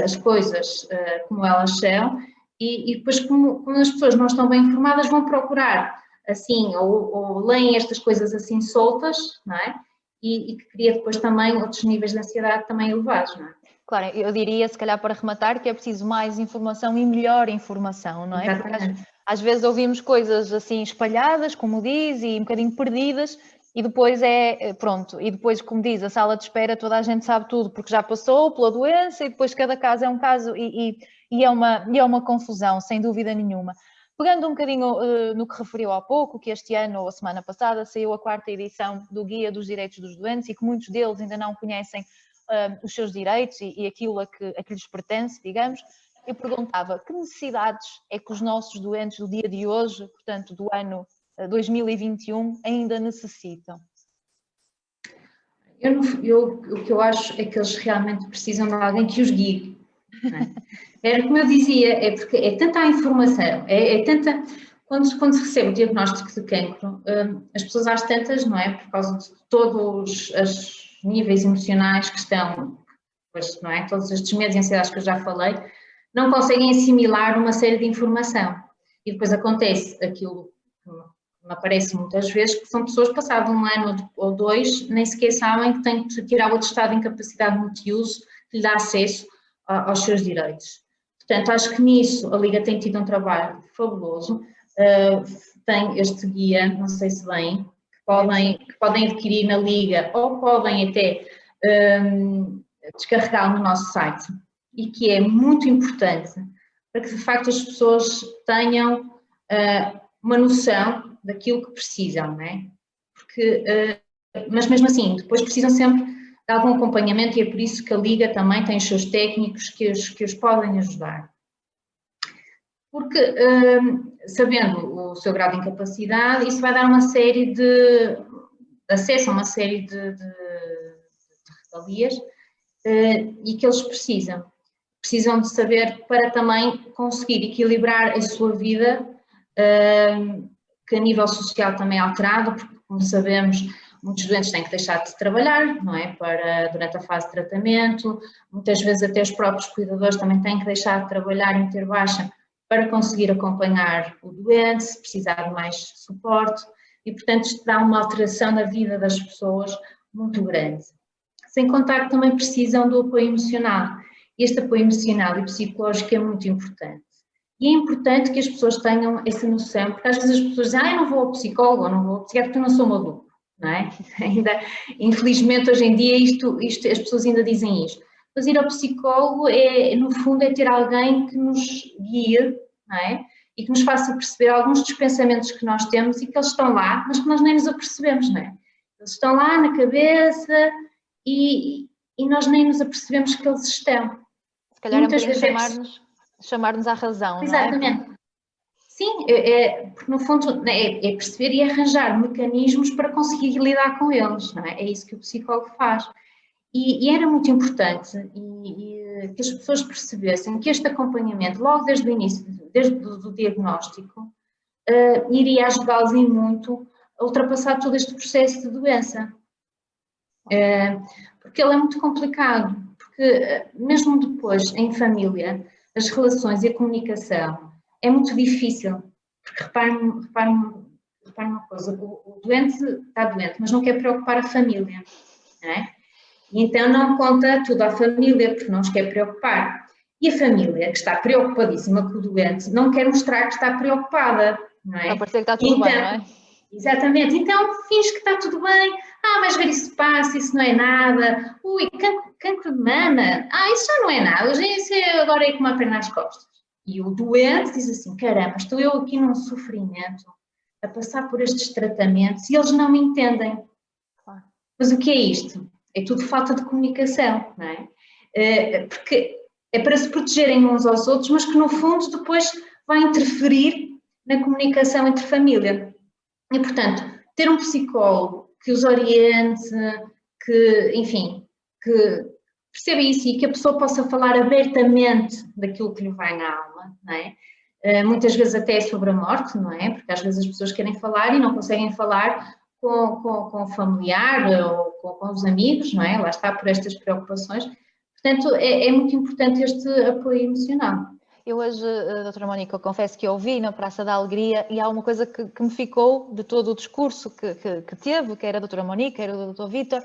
as coisas como elas são e depois como as pessoas não estão bem informadas vão procurar assim ou leem estas coisas assim soltas, não é? E que cria depois também outros níveis de ansiedade também elevados, não é? Claro, eu diria, se calhar para rematar, que é preciso mais informação e melhor informação, não é? Exatamente. Porque às vezes ouvimos coisas assim espalhadas, como diz, e um bocadinho perdidas, e depois pronto, e depois, como diz, a sala de espera, toda a gente sabe tudo, porque já passou pela doença, e depois cada caso é um caso, e é uma confusão, sem dúvida nenhuma. Pegando um bocadinho no que referiu há pouco, que este ano ou a semana passada saiu a 4ª edição do Guia dos Direitos dos Doentes, e que muitos deles ainda não conhecem os seus direitos e aquilo a que lhes pertence, digamos. Eu perguntava que necessidades é que os nossos doentes do dia de hoje, portanto do ano 2021, ainda necessitam? O que eu acho é que eles realmente precisam de alguém que os guie. Não é? Era como eu dizia, é porque é tanta a informação, é tanta... Quando se recebe o diagnóstico de cancro, as pessoas às tantas, não é? Por causa de todos os níveis emocionais que estão, pois, não é? Todos estes medos e ansiedades que eu já falei, não conseguem assimilar uma série de informação. E depois acontece aquilo que me aparece muitas vezes, que são pessoas que passado um ano ou dois nem sequer sabem que têm que tirar o atestado de incapacidade multiuso que lhe dá acesso aos seus direitos. Portanto, acho que nisso a Liga tem tido um trabalho fabuloso. Tem este guia, não sei se bem, que podem adquirir na Liga ou podem até descarregá-lo no nosso site, e que é muito importante para que de facto as pessoas tenham uma noção daquilo que precisam, não é? Porque, mas mesmo assim, depois precisam sempre de algum acompanhamento, e é por isso que a Liga também tem os seus técnicos que os podem ajudar. Porque, sabendo o seu grau de incapacidade, isso vai dar uma série de acesso a uma série de regalias e que eles precisam de saber para também conseguir equilibrar a sua vida, que a nível social também é alterado, porque, como sabemos, muitos doentes têm que deixar de trabalhar, não é? Durante a fase de tratamento, muitas vezes até os próprios cuidadores também têm que deixar de trabalhar e meter baixa para conseguir acompanhar o doente, se precisar de mais suporte, e portanto isto dá uma alteração na vida das pessoas muito grande. Sem contar que também precisam do apoio emocional. Este apoio emocional e psicológico é muito importante. E é importante que as pessoas tenham essa noção, porque às vezes as pessoas dizem, eu não vou ao psicólogo, ou não vou ao psiquiatra porque eu não sou maluco, não é? Ainda, infelizmente, hoje em dia, as pessoas ainda dizem isto. Mas ir ao psicólogo, no fundo, é ter alguém que nos guie, não é? E que nos faça perceber alguns dos pensamentos que nós temos e que eles estão lá, mas que nós nem nos apercebemos, não é? Eles estão lá na cabeça e nós nem nos apercebemos que eles estão. Se calhar é um bocadinho chamar-nos à razão, exatamente. Não é? Sim, porque no fundo é perceber e arranjar mecanismos para conseguir lidar com eles, não é? É isso que o psicólogo faz. E era muito importante que as pessoas percebessem que este acompanhamento, logo desde o início, desde o diagnóstico, iria ajudá-los em muito a ultrapassar todo este processo de doença. Porque ele é muito complicado, porque mesmo depois, em família, as relações e a comunicação é muito difícil, porque reparem uma coisa, o doente está doente, mas não quer preocupar a família, não é? E então não conta tudo à família, porque não os quer preocupar. E a família, que está preocupadíssima com o doente, não quer mostrar que está preocupada, não é? Para parecer que está tudo bem, não é? Exatamente, então finge que está tudo bem, mas ver isso passa, isso não é nada, ui, cancro de mama, isso já não é nada, isso agora é como a perna nas costas. E o doente diz assim, caramba, estou eu aqui num sofrimento, a passar por estes tratamentos, e eles não me entendem. Claro. Mas o que é isto? É tudo falta de comunicação, não é? Porque é para se protegerem uns aos outros, mas que no fundo depois vai interferir na comunicação entre família. E portanto, ter um psicólogo que os oriente, que, enfim, que perceba isso e que a pessoa possa falar abertamente daquilo que lhe vai na alma, não é? Muitas vezes até sobre a morte, não é? Porque às vezes as pessoas querem falar e não conseguem falar com o familiar ou com os amigos, não é? Lá está, por estas preocupações. Portanto, é muito importante este apoio emocional. Eu hoje, doutora Mónica, eu confesso que ouvi na Praça da Alegria e há uma coisa que me ficou de todo o discurso que teve, que era a doutora Mónica, era o doutor Vítor,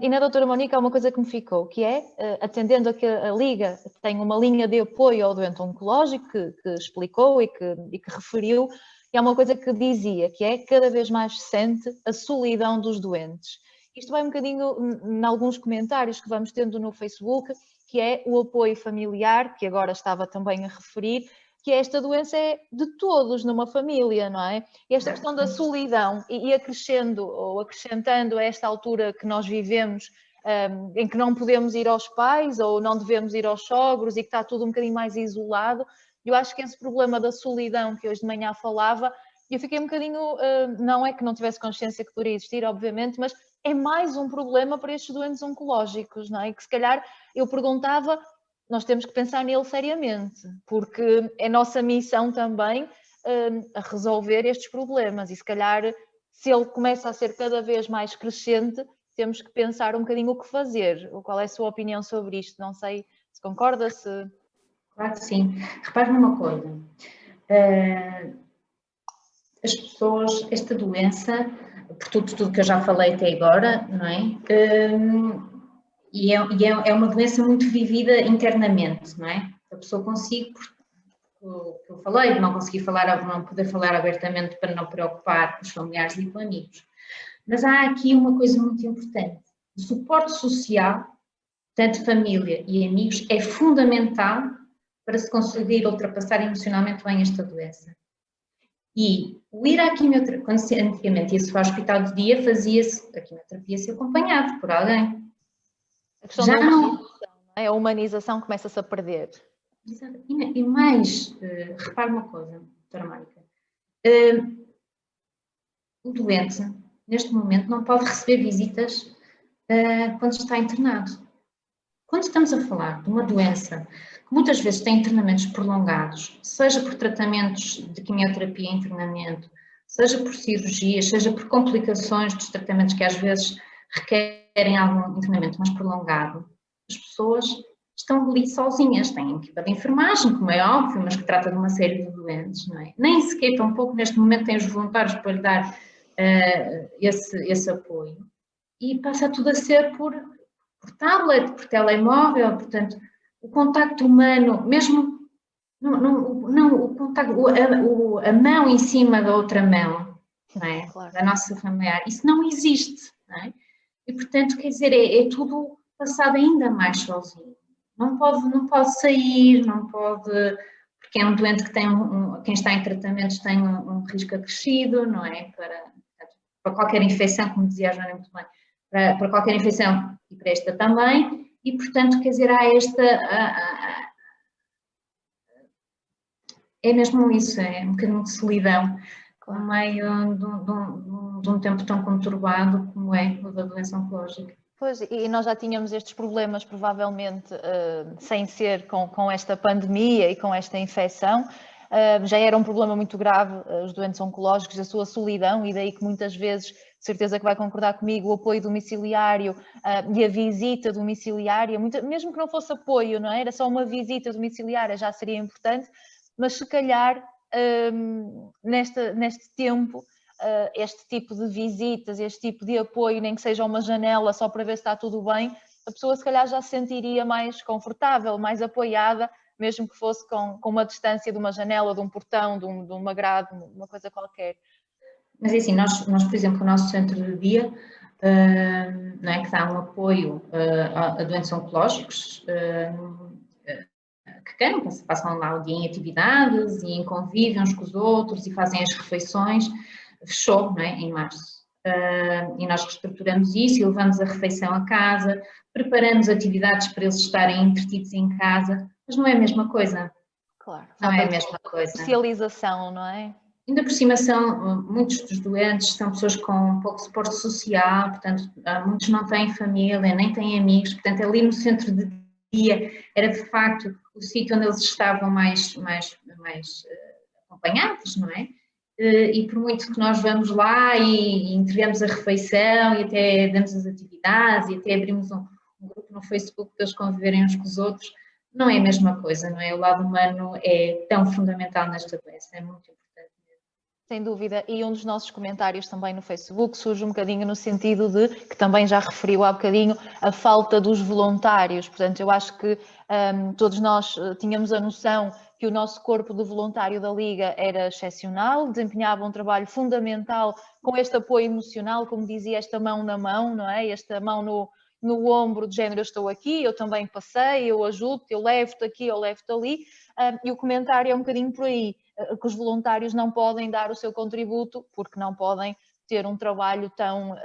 e na doutora Mónica há uma coisa que me ficou, que é, atendendo a que a Liga tem uma linha de apoio ao doente oncológico, que explicou e que referiu, e há uma coisa que dizia, que é cada vez mais se sente a solidão dos doentes. Isto vai um bocadinho em alguns comentários que vamos tendo no Facebook, que é o apoio familiar, que agora estava também a referir, que esta doença é de todos numa família, não é? E esta questão da solidão e acrescendo ou acrescentando a esta altura que nós vivemos, em que não podemos ir aos pais ou não devemos ir aos sogros e que está tudo um bocadinho mais isolado, eu acho que esse problema da solidão que hoje de manhã falava E eu fiquei um bocadinho, não é que não tivesse consciência que poderia existir, obviamente, mas é mais um problema para estes doentes oncológicos, não é? Que se calhar eu perguntava, nós temos que pensar nele seriamente, porque é nossa missão também a resolver estes problemas e se calhar se ele começa a ser cada vez mais crescente, temos que pensar um bocadinho o que fazer. Qual é a sua opinião sobre isto? Não sei se concorda, se... Claro que sim. Repare numa coisa. As pessoas, esta doença, por tudo que eu já falei até agora, não é? E é uma doença muito vivida internamente, não é? A pessoa consigo, o que eu falei, de não conseguir falar, não poder falar abertamente para não preocupar os familiares e com amigos. Mas há aqui uma coisa muito importante. O suporte social, tanto família e amigos, é fundamental para se conseguir ultrapassar emocionalmente bem esta doença. E o ir à quimioterapia, quando antigamente ia-se para o hospital de dia, fazia-se a quimioterapia ser acompanhado por alguém. A questão da humanização, não é? A humanização começa-se a perder. Exato. E mais, repare uma coisa, doutora Mónica, o doente, neste momento, não pode receber visitas quando está internado. Quando estamos a falar de uma doença que muitas vezes tem internamentos prolongados, seja por tratamentos de quimioterapia em internamento, seja por cirurgias, seja por complicações dos tratamentos que às vezes requerem algum internamento mais prolongado, as pessoas estão ali sozinhas, têm equipa de enfermagem, como é óbvio, mas que trata de uma série de doentes, não é? Nem sequer tão pouco neste momento têm os voluntários para lhe dar esse apoio. E passa tudo a ser por tablet, por telemóvel, portanto, o contacto humano, mesmo o contacto, a mão em cima da outra mão, não é? Claro. Da nossa familiar, isso não existe, não é? E portanto, quer dizer, é tudo passado ainda mais sozinho. Não pode sair, não pode, porque é um doente que tem quem está em tratamentos tem um risco acrescido, não é? Para qualquer infecção, como dizia a Joana muito bem, para qualquer infecção e para esta também, e portanto, quer dizer, há é mesmo isso, é um bocadinho de solidão, no meio de um tempo tão conturbado como é o da doença oncológica. Pois, e nós já tínhamos estes problemas, provavelmente, sem ser com esta pandemia e com esta infecção, já era um problema muito grave, os doentes oncológicos, a sua solidão, e daí que muitas vezes, de certeza que vai concordar comigo, o apoio domiciliário e a visita domiciliária, mesmo que não fosse apoio, não é? Era só uma visita domiciliária, já seria importante, mas se calhar neste tempo, este tipo de visitas, este tipo de apoio, nem que seja uma janela só para ver se está tudo bem, a pessoa se calhar já se sentiria mais confortável, mais apoiada, mesmo que fosse com uma distância de uma janela, de um portão, de uma grade, uma coisa qualquer. Mas é assim, nós, por exemplo, o nosso centro de dia, não é, que dá um apoio a doentes oncológicos, que queiram, passam lá o dia em atividades e em convívio uns com os outros e fazem as refeições, fechou, não é, em março. E nós reestruturamos isso e levamos a refeição a casa, preparamos atividades para eles estarem entretidos em casa, mas não é a mesma coisa. Claro. Não é a mesma coisa. Socialização, não é? Ainda por cima muitos dos doentes são pessoas com pouco suporte social, portanto, muitos não têm família, nem têm amigos, portanto, ali no centro de dia era de facto o sítio onde eles estavam mais acompanhados, não é? E por muito que nós vamos lá e entregamos a refeição e até damos as atividades e até abrimos um grupo no Facebook para eles conviverem uns com os outros, não é a mesma coisa, não é? O lado humano é tão fundamental nesta doença, é muito importante. Sem dúvida, e um dos nossos comentários também no Facebook surge um bocadinho no sentido de, que também já referiu há bocadinho, a falta dos voluntários. Portanto, eu acho que todos nós tínhamos a noção que o nosso corpo de voluntário da Liga era excepcional, desempenhava um trabalho fundamental com este apoio emocional, como dizia, esta mão na mão, não é? Esta mão no ombro, de género, eu estou aqui, eu também passei, eu ajudo-te, eu levo-te aqui, eu levo-te ali. E o comentário é um bocadinho por aí, que os voluntários não podem dar o seu contributo porque não podem ter um trabalho tão,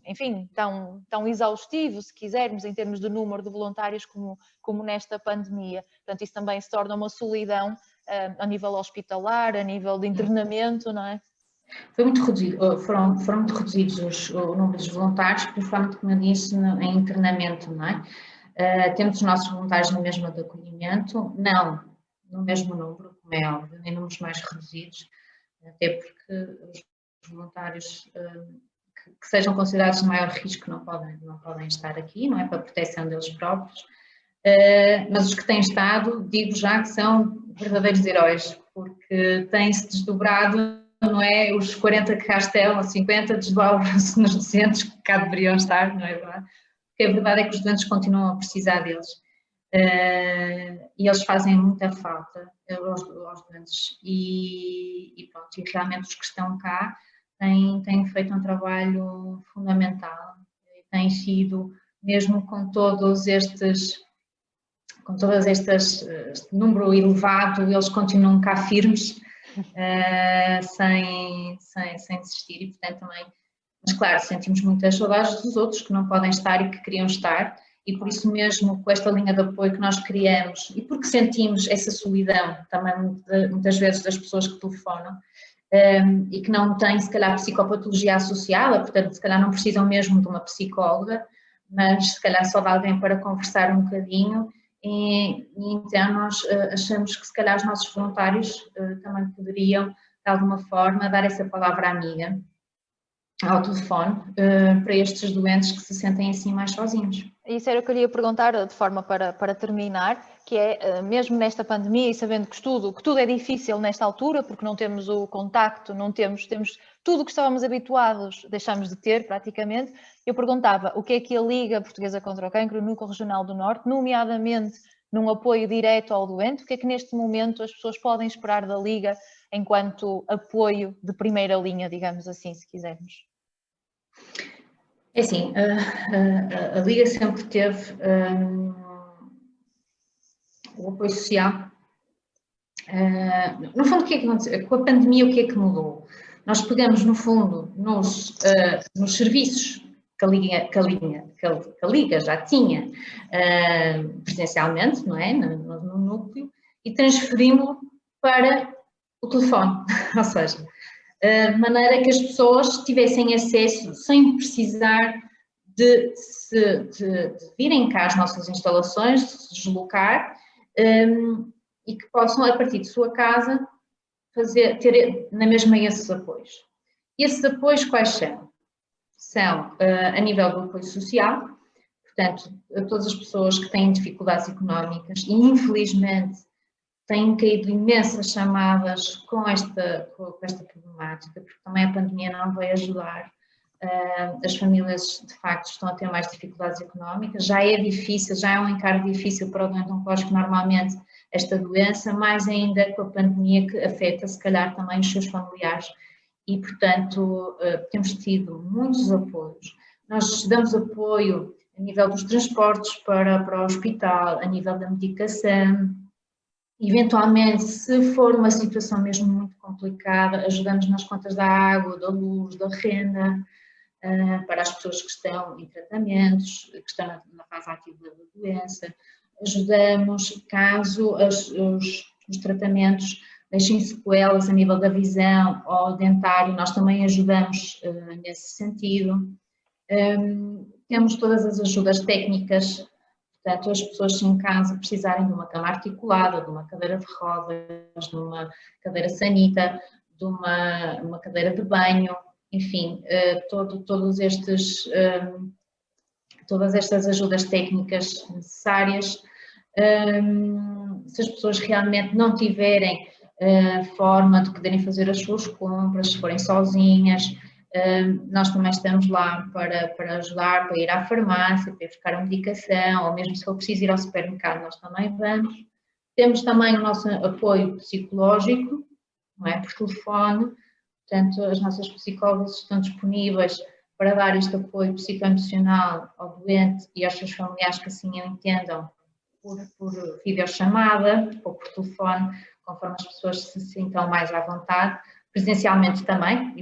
enfim, tão exaustivo, se quisermos, em termos de número de voluntários como nesta pandemia. Portanto, isso também se torna uma solidão a nível hospitalar, a nível de internamento, não é? Foi muito reduzido, foram muito reduzidos o número dos voluntários, principalmente, como eu disse, em internamento, não é? Temos os nossos voluntários no mesmo de acolhimento, não no mesmo número, como é óbvio, em números mais reduzidos, até porque os voluntários que sejam considerados de maior risco não podem estar aqui, não é? Para a proteção deles próprios, mas os que têm estado, digo já que são verdadeiros heróis, porque têm-se desdobrado, não é? Os 40 que cá estão, ou 50, desdobram-se nos 200 que cá deveriam estar, não é verdade? Porque a verdade é que os doentes continuam a precisar deles. E eles fazem muita falta aos doentes e pronto, e realmente os que estão cá têm feito um trabalho fundamental, têm sido, mesmo com todos estes, este número elevado, eles continuam cá firmes, sem desistir e portanto também, mas claro, sentimos muitas saudades dos outros que não podem estar e que queriam estar, e por isso mesmo com esta linha de apoio que nós criamos e porque sentimos essa solidão também muitas vezes das pessoas que telefonam e que não têm se calhar psicopatologia associada, portanto se calhar não precisam mesmo de uma psicóloga, mas se calhar só de alguém para conversar um bocadinho e então nós achamos que se calhar os nossos voluntários também poderiam de alguma forma dar essa palavra amiga ao telefone para estes doentes que se sentem assim mais sozinhos. Isso era o que eu queria perguntar de forma para terminar, que é, mesmo nesta pandemia e sabendo que tudo é difícil nesta altura, porque não temos o contacto, temos tudo o que estávamos habituados, deixamos de ter praticamente, eu perguntava o que é que a Liga Portuguesa contra o Cancro, Núcleo Regional do Norte, nomeadamente num apoio direto ao doente, o que é que neste momento as pessoas podem esperar da Liga enquanto apoio de primeira linha, digamos assim, se quisermos? É assim, a Liga sempre teve o apoio social. No fundo, o que é que aconteceu? Com a pandemia, o que é que mudou? Nós pegamos, no fundo, nos serviços que a Liga já tinha presencialmente, não é? No núcleo, e transferimos-lo para o telefone, ou seja, de maneira que as pessoas tivessem acesso sem precisar de virem cá às nossas instalações, de se deslocar e que possam, a partir de sua casa, ter na mesma esses apoios. E esses apoios quais são? São a nível do apoio social, portanto, a todas as pessoas que têm dificuldades económicas e, infelizmente, têm caído imensas chamadas com esta problemática, porque também a pandemia não vai ajudar. As famílias, de facto, estão a ter mais dificuldades económicas, já é difícil, já é um encargo difícil para o doente oncológico normalmente esta doença, mais ainda com a pandemia que afeta, se calhar, também os seus familiares. E, portanto, temos tido muitos apoios. Nós damos apoio a nível dos transportes para o hospital, a nível da medicação. Eventualmente, se for uma situação mesmo muito complicada, ajudamos nas contas da água, da luz, da renda, para as pessoas que estão em tratamentos, que estão na fase ativa da doença. Ajudamos caso os tratamentos deixem sequelas a nível da visão ou dentário, nós também ajudamos nesse sentido. Temos todas as ajudas técnicas. Portanto, as pessoas em casa precisarem de uma cama articulada, de uma cadeira de rodas, de uma cadeira sanita, de uma cadeira de banho, enfim, todas estas ajudas técnicas necessárias. Se as pessoas realmente não tiverem forma de poderem fazer as suas compras, se forem sozinhas, nós também estamos lá para ajudar, para ir à farmácia, para ir buscar a medicação, ou mesmo se for preciso ir ao supermercado, nós também vamos. Temos também o nosso apoio psicológico, não é, por telefone, portanto as nossas psicólogas estão disponíveis para dar este apoio psicoemocional ao doente e aos seus familiares que assim o entendam, por videochamada ou por telefone, conforme as pessoas se sintam mais à vontade, presencialmente também,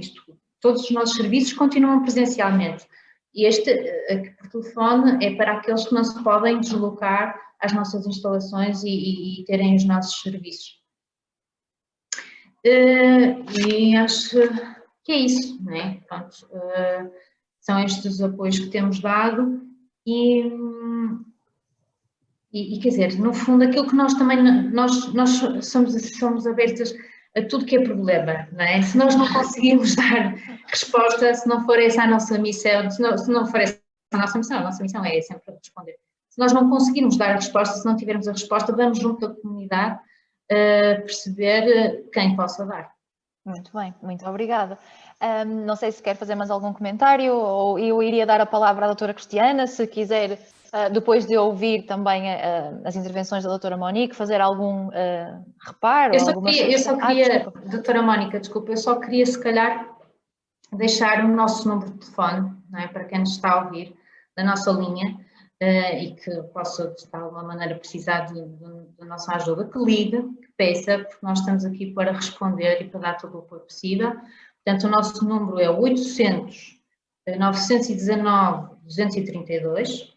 todos os nossos serviços continuam presencialmente. E este, aqui por telefone, é para aqueles que não se podem deslocar às nossas instalações e terem os nossos serviços. E acho que é isso, não é? Pronto, são estes os apoios que temos dado e quer dizer, no fundo, aquilo que nós também, nós somos abertas a tudo que é problema, não é? Se nós não conseguimos dar resposta, se não for essa a nossa missão, se não for essa a nossa missão é sempre responder. Se nós não conseguirmos dar a resposta, se não tivermos a resposta, vamos junto da comunidade perceber quem possa dar. Muito bem, muito obrigada. Não sei se quer fazer mais algum comentário, ou eu iria dar a palavra à doutora Cristiana, se quiser, depois de ouvir também as intervenções da doutora Monique, fazer algum reparo? Eu só queria, doutora Mónica, desculpa, eu só queria se calhar deixar o nosso número de telefone, não é, para quem nos está a ouvir, da nossa linha, e que possa de alguma maneira precisar da nossa ajuda, que ligue, que peça, porque nós estamos aqui para responder e para dar todo o apoio possível. Portanto, o nosso número é 800 919 232.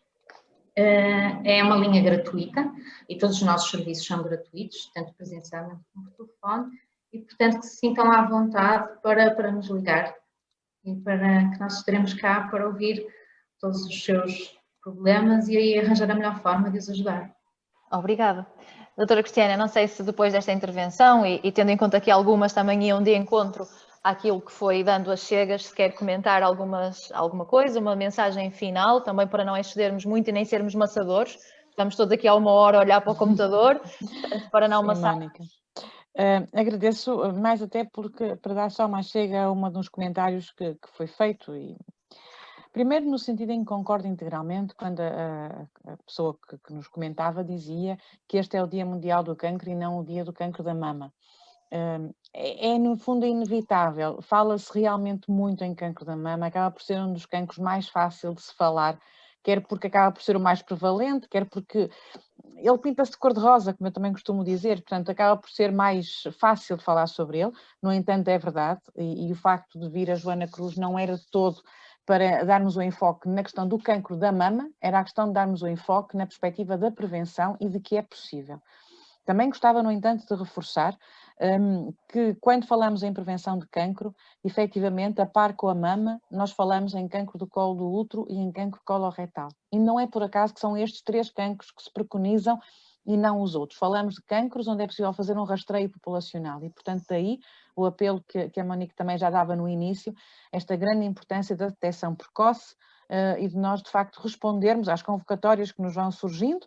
É uma linha gratuita e todos os nossos serviços são gratuitos, tanto presencialmente como por telefone, e portanto que se sintam à vontade para nos ligar e para que nós estaremos cá para ouvir todos os seus problemas e aí arranjar a melhor forma de os ajudar. Obrigada. Doutora Cristiana, não sei se depois desta intervenção e tendo em conta que algumas também iam de encontro àquilo que foi dando as chegas, se quer comentar alguma coisa, uma mensagem final, também para não excedermos muito e nem sermos maçadores. Estamos todos aqui há uma hora a olhar para o computador, para não maçar. Mónica. Agradeço, mais até porque, para dar só uma chega a um dos comentários que foi feito, e primeiro no sentido em que concordo integralmente quando a pessoa que nos comentava dizia que este é o Dia Mundial do Cancro e não o Dia do Cancro da Mama. No fundo inevitável, fala-se realmente muito em cancro da mama, acaba por ser um dos cancros mais fácil de se falar, quer porque acaba por ser o mais prevalente, quer porque ele pinta-se de cor-de-rosa, como eu também costumo dizer, portanto acaba por ser mais fácil de falar sobre ele. No entanto, é verdade, e o facto de vir a Joana Cruz não era de todo para darmos o enfoque na questão do cancro da mama, era a questão de darmos o enfoque na perspectiva da prevenção e de que é possível. Também gostava, no entanto, de reforçar que quando falamos em prevenção de cancro, efetivamente, a par com a mama, nós falamos em cancro do colo do útero e em cancro coloretal. E não é por acaso que são estes 3 cancros que se preconizam e não os outros. Falamos de cancros onde é possível fazer um rastreio populacional e, portanto, daí o apelo que a Monique também já dava no início, esta grande importância da detecção precoce e de nós, de facto, respondermos às convocatórias que nos vão surgindo,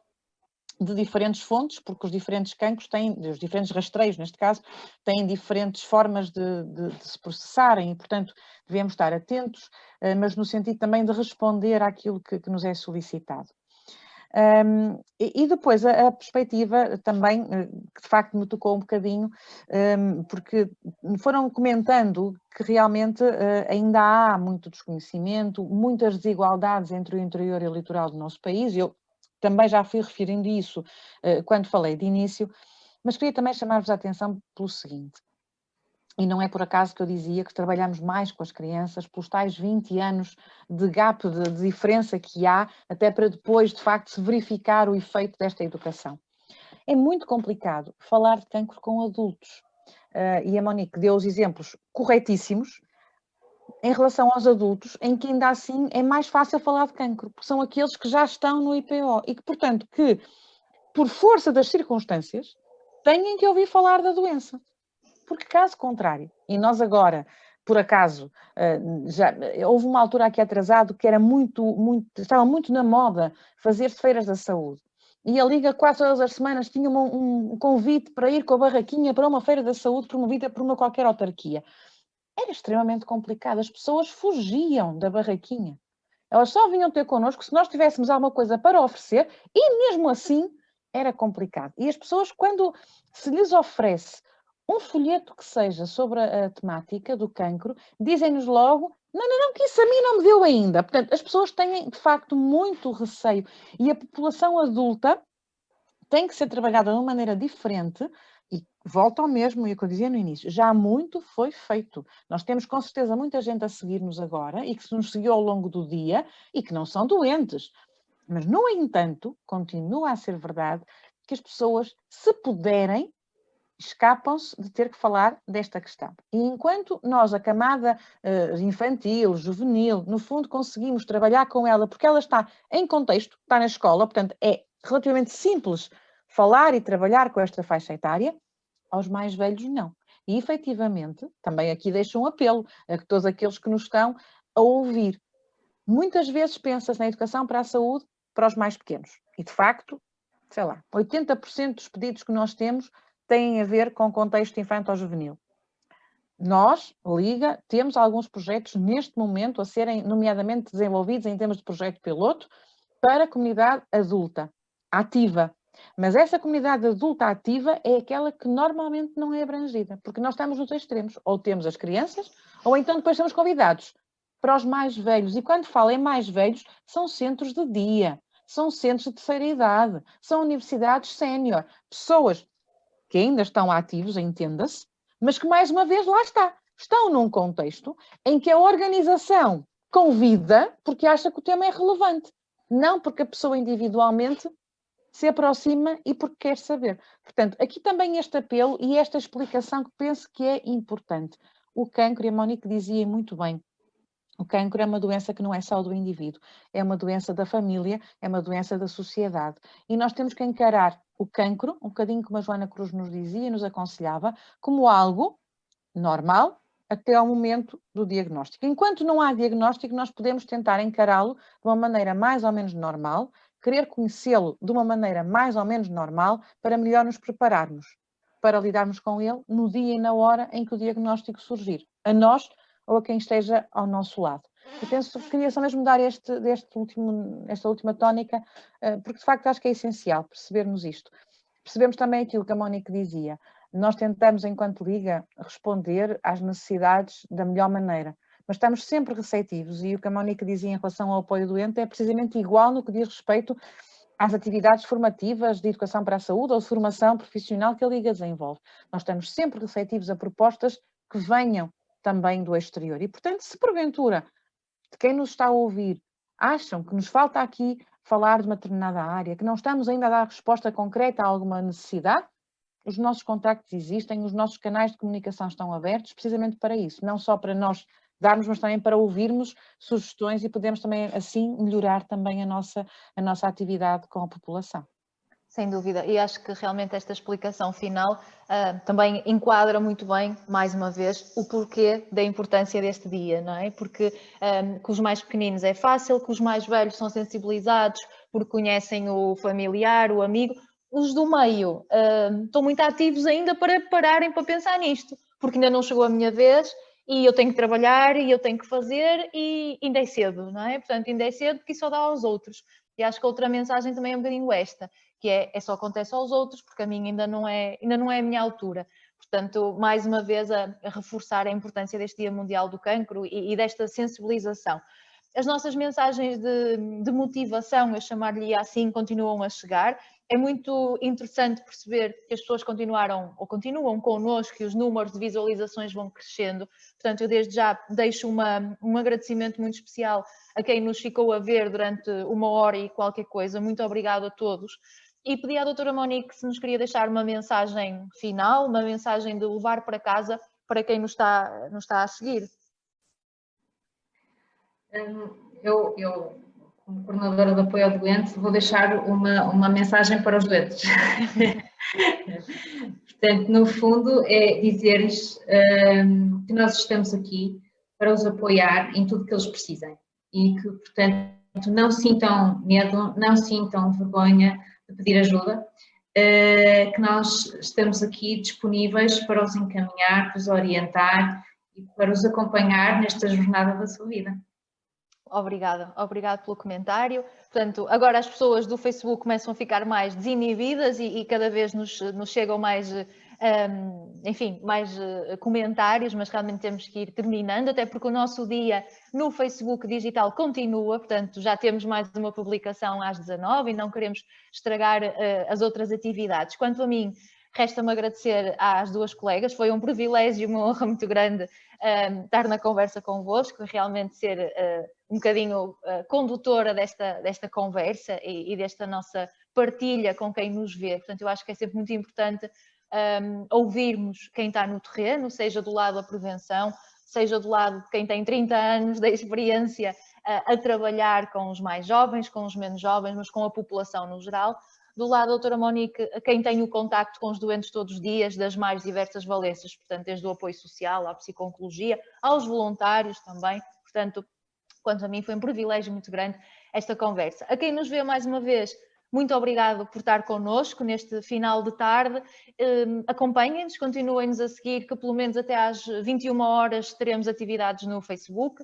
de diferentes fontes, porque os diferentes cancros têm, os diferentes rastreios neste caso, têm diferentes formas de se processarem e, portanto, devemos estar atentos, mas no sentido também de responder àquilo que nos é solicitado. E depois a perspectiva também, que de facto me tocou um bocadinho, porque foram comentando que realmente ainda há muito desconhecimento, muitas desigualdades entre o interior e o litoral do nosso país. Eu também já fui referindo isso quando falei de início, mas queria também chamar-vos a atenção pelo seguinte, e não é por acaso que eu dizia que trabalhamos mais com as crianças pelos tais 20 anos de gap, de diferença que há, até para depois, de facto, se verificar o efeito desta educação. É muito complicado falar de cancro com adultos, e a Monique deu os exemplos corretíssimos, em relação aos adultos, em que ainda assim é mais fácil falar de cancro, porque são aqueles que já estão no IPO e que, portanto, que, por força das circunstâncias, têm que ouvir falar da doença. Porque caso contrário, e nós agora, por acaso, já houve uma altura aqui atrasado que era estava muito na moda fazer-se feiras da saúde. E a Liga quase todas as semanas tinha um convite para ir com a barraquinha para uma feira da saúde promovida por uma qualquer autarquia. Era extremamente complicado, as pessoas fugiam da barraquinha. Elas só vinham ter connosco se nós tivéssemos alguma coisa para oferecer e mesmo assim era complicado. E as pessoas, quando se lhes oferece um folheto que seja sobre a temática do cancro, dizem-nos logo, não, que isso a mim não me deu ainda. Portanto, as pessoas têm de facto muito receio e a população adulta tem que ser trabalhada de uma maneira diferente. E volta ao mesmo, e o que eu dizia no início, já muito foi feito. Nós temos com certeza muita gente a seguir-nos agora e que se nos seguiu ao longo do dia e que não são doentes. Mas, no entanto, continua a ser verdade que as pessoas, se puderem, escapam-se de ter que falar desta questão. E enquanto nós, a camada infantil, juvenil, no fundo conseguimos trabalhar com ela, porque ela está em contexto, está na escola, portanto é relativamente simples falar e trabalhar com esta faixa etária, aos mais velhos não. E efetivamente, também aqui deixo um apelo a todos aqueles que nos estão a ouvir. Muitas vezes pensa-se na educação para a saúde para os mais pequenos. E de facto, sei lá, 80% dos pedidos que nós temos têm a ver com o contexto infanto-juvenil. Nós, Liga, temos alguns projetos neste momento a serem nomeadamente desenvolvidos em termos de projeto piloto para a comunidade adulta, ativa. Mas essa comunidade adulta ativa é aquela que normalmente não é abrangida, porque nós estamos nos extremos, ou temos as crianças, ou então depois temos convidados para os mais velhos. E quando falo em mais velhos, são centros de dia, são centros de terceira idade, são universidades sénior, pessoas que ainda estão ativos, entenda-se, mas que mais uma vez lá estão num contexto em que a organização convida porque acha que o tema é relevante, não porque a pessoa individualmente se aproxima e porque quer saber. Portanto, aqui também este apelo e esta explicação que penso que é importante. O cancro, e a Monique dizia muito bem, o cancro é uma doença que não é só do indivíduo, é uma doença da família, é uma doença da sociedade. E nós temos que encarar o cancro, um bocadinho como a Joana Cruz nos dizia e nos aconselhava, como algo normal até ao momento do diagnóstico. Enquanto não há diagnóstico, nós podemos tentar encará-lo de uma maneira mais ou menos normal, querer conhecê-lo de uma maneira mais ou menos normal para melhor nos prepararmos, para lidarmos com ele no dia e na hora em que o diagnóstico surgir, a nós ou a quem esteja ao nosso lado. Eu penso que queria só mesmo dar esta última tónica, porque de facto acho que é essencial percebermos isto. Percebemos também aquilo que a Mónica dizia. Nós tentamos, enquanto Liga, responder às necessidades da melhor maneira, mas estamos sempre receptivos, e o que a Mónica dizia em relação ao apoio doente é precisamente igual no que diz respeito às atividades formativas de educação para a saúde ou de formação profissional que a Liga desenvolve. Nós estamos sempre receptivos a propostas que venham também do exterior. E, portanto, se porventura, de quem nos está a ouvir, acham que nos falta aqui falar de uma determinada área, que não estamos ainda a dar resposta concreta a alguma necessidade, os nossos contactos existem, os nossos canais de comunicação estão abertos precisamente para isso, não só para nós darmos, mas também para ouvirmos sugestões e podemos também assim melhorar também a nossa atividade com a população. Sem dúvida, e acho que realmente esta explicação final também enquadra muito bem, mais uma vez, o porquê da importância deste dia, não é? Porque com os mais pequeninos é fácil, com os mais velhos são sensibilizados, porque conhecem o familiar, o amigo. Os do meio estão muito ativos ainda para pararem para pensar nisto, porque ainda não chegou a minha vez e eu tenho que trabalhar e eu tenho que fazer e ainda é cedo, não é? Portanto, ainda é cedo porque isso só dá aos outros. E acho que outra mensagem também é um bocadinho esta, que é só acontece aos outros, porque a mim ainda não é a minha altura. Portanto, mais uma vez a reforçar a importância deste Dia Mundial do Cancro e desta sensibilização. As nossas mensagens de motivação, eu chamar-lhe assim, continuam a chegar. É muito interessante perceber que as pessoas continuam connosco e os números de visualizações vão crescendo. Portanto, eu desde já deixo um agradecimento muito especial a quem nos ficou a ver durante 1 hora e qualquer coisa. Muito obrigado a todos. E pedi à doutora Monique se nos queria deixar uma mensagem final, uma mensagem de levar para casa para quem nos está a seguir. Eu, como coordenadora de apoio ao doente, vou deixar uma mensagem para os doentes. Portanto, no fundo, é dizer-lhes que nós estamos aqui para os apoiar em tudo que eles precisem e que, portanto, não sintam medo, não sintam vergonha de pedir ajuda, que nós estamos aqui disponíveis para os encaminhar, para os orientar e para os acompanhar nesta jornada da sua vida. Obrigada pelo comentário. Portanto, agora as pessoas do Facebook começam a ficar mais desinibidas e cada vez nos chegam mais, mais comentários, mas realmente temos que ir terminando, até porque o nosso dia no Facebook digital continua, portanto já temos mais uma publicação às 19 e não queremos estragar as outras atividades. Quanto a mim, resta-me agradecer às duas colegas, foi um privilégio e uma honra muito grande estar na conversa convosco, realmente ser um bocadinho condutora desta conversa e desta nossa partilha com quem nos vê. Portanto, eu acho que é sempre muito importante ouvirmos quem está no terreno, seja do lado da prevenção, seja do lado de quem tem 30 anos de experiência a trabalhar com os mais jovens, com os menos jovens, mas com a população no geral. Do lado da doutora Monique, quem tem o contacto com os doentes todos os dias, das mais diversas valências, portanto, desde o apoio social, à psico-oncologia, aos voluntários também. Portanto, quanto a mim, foi um privilégio muito grande esta conversa. A quem nos vê mais uma vez, muito obrigado por estar connosco neste final de tarde. Acompanhem-nos, continuem-nos a seguir, que pelo menos até às 21 horas teremos atividades no Facebook.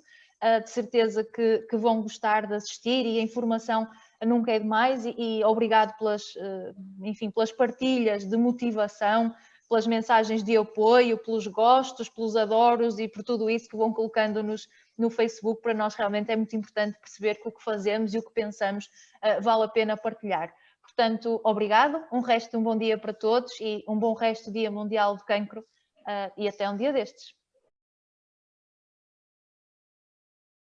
De certeza que vão gostar de assistir e a informação nunca é demais e obrigado pelas partilhas de motivação, pelas mensagens de apoio, pelos gostos, pelos adoros e por tudo isso que vão colocando-nos no Facebook. Para nós realmente é muito importante perceber que o que fazemos e o que pensamos vale a pena partilhar. Portanto, obrigado, um bom dia para todos e um bom resto do Dia Mundial do Cancro e até um dia destes.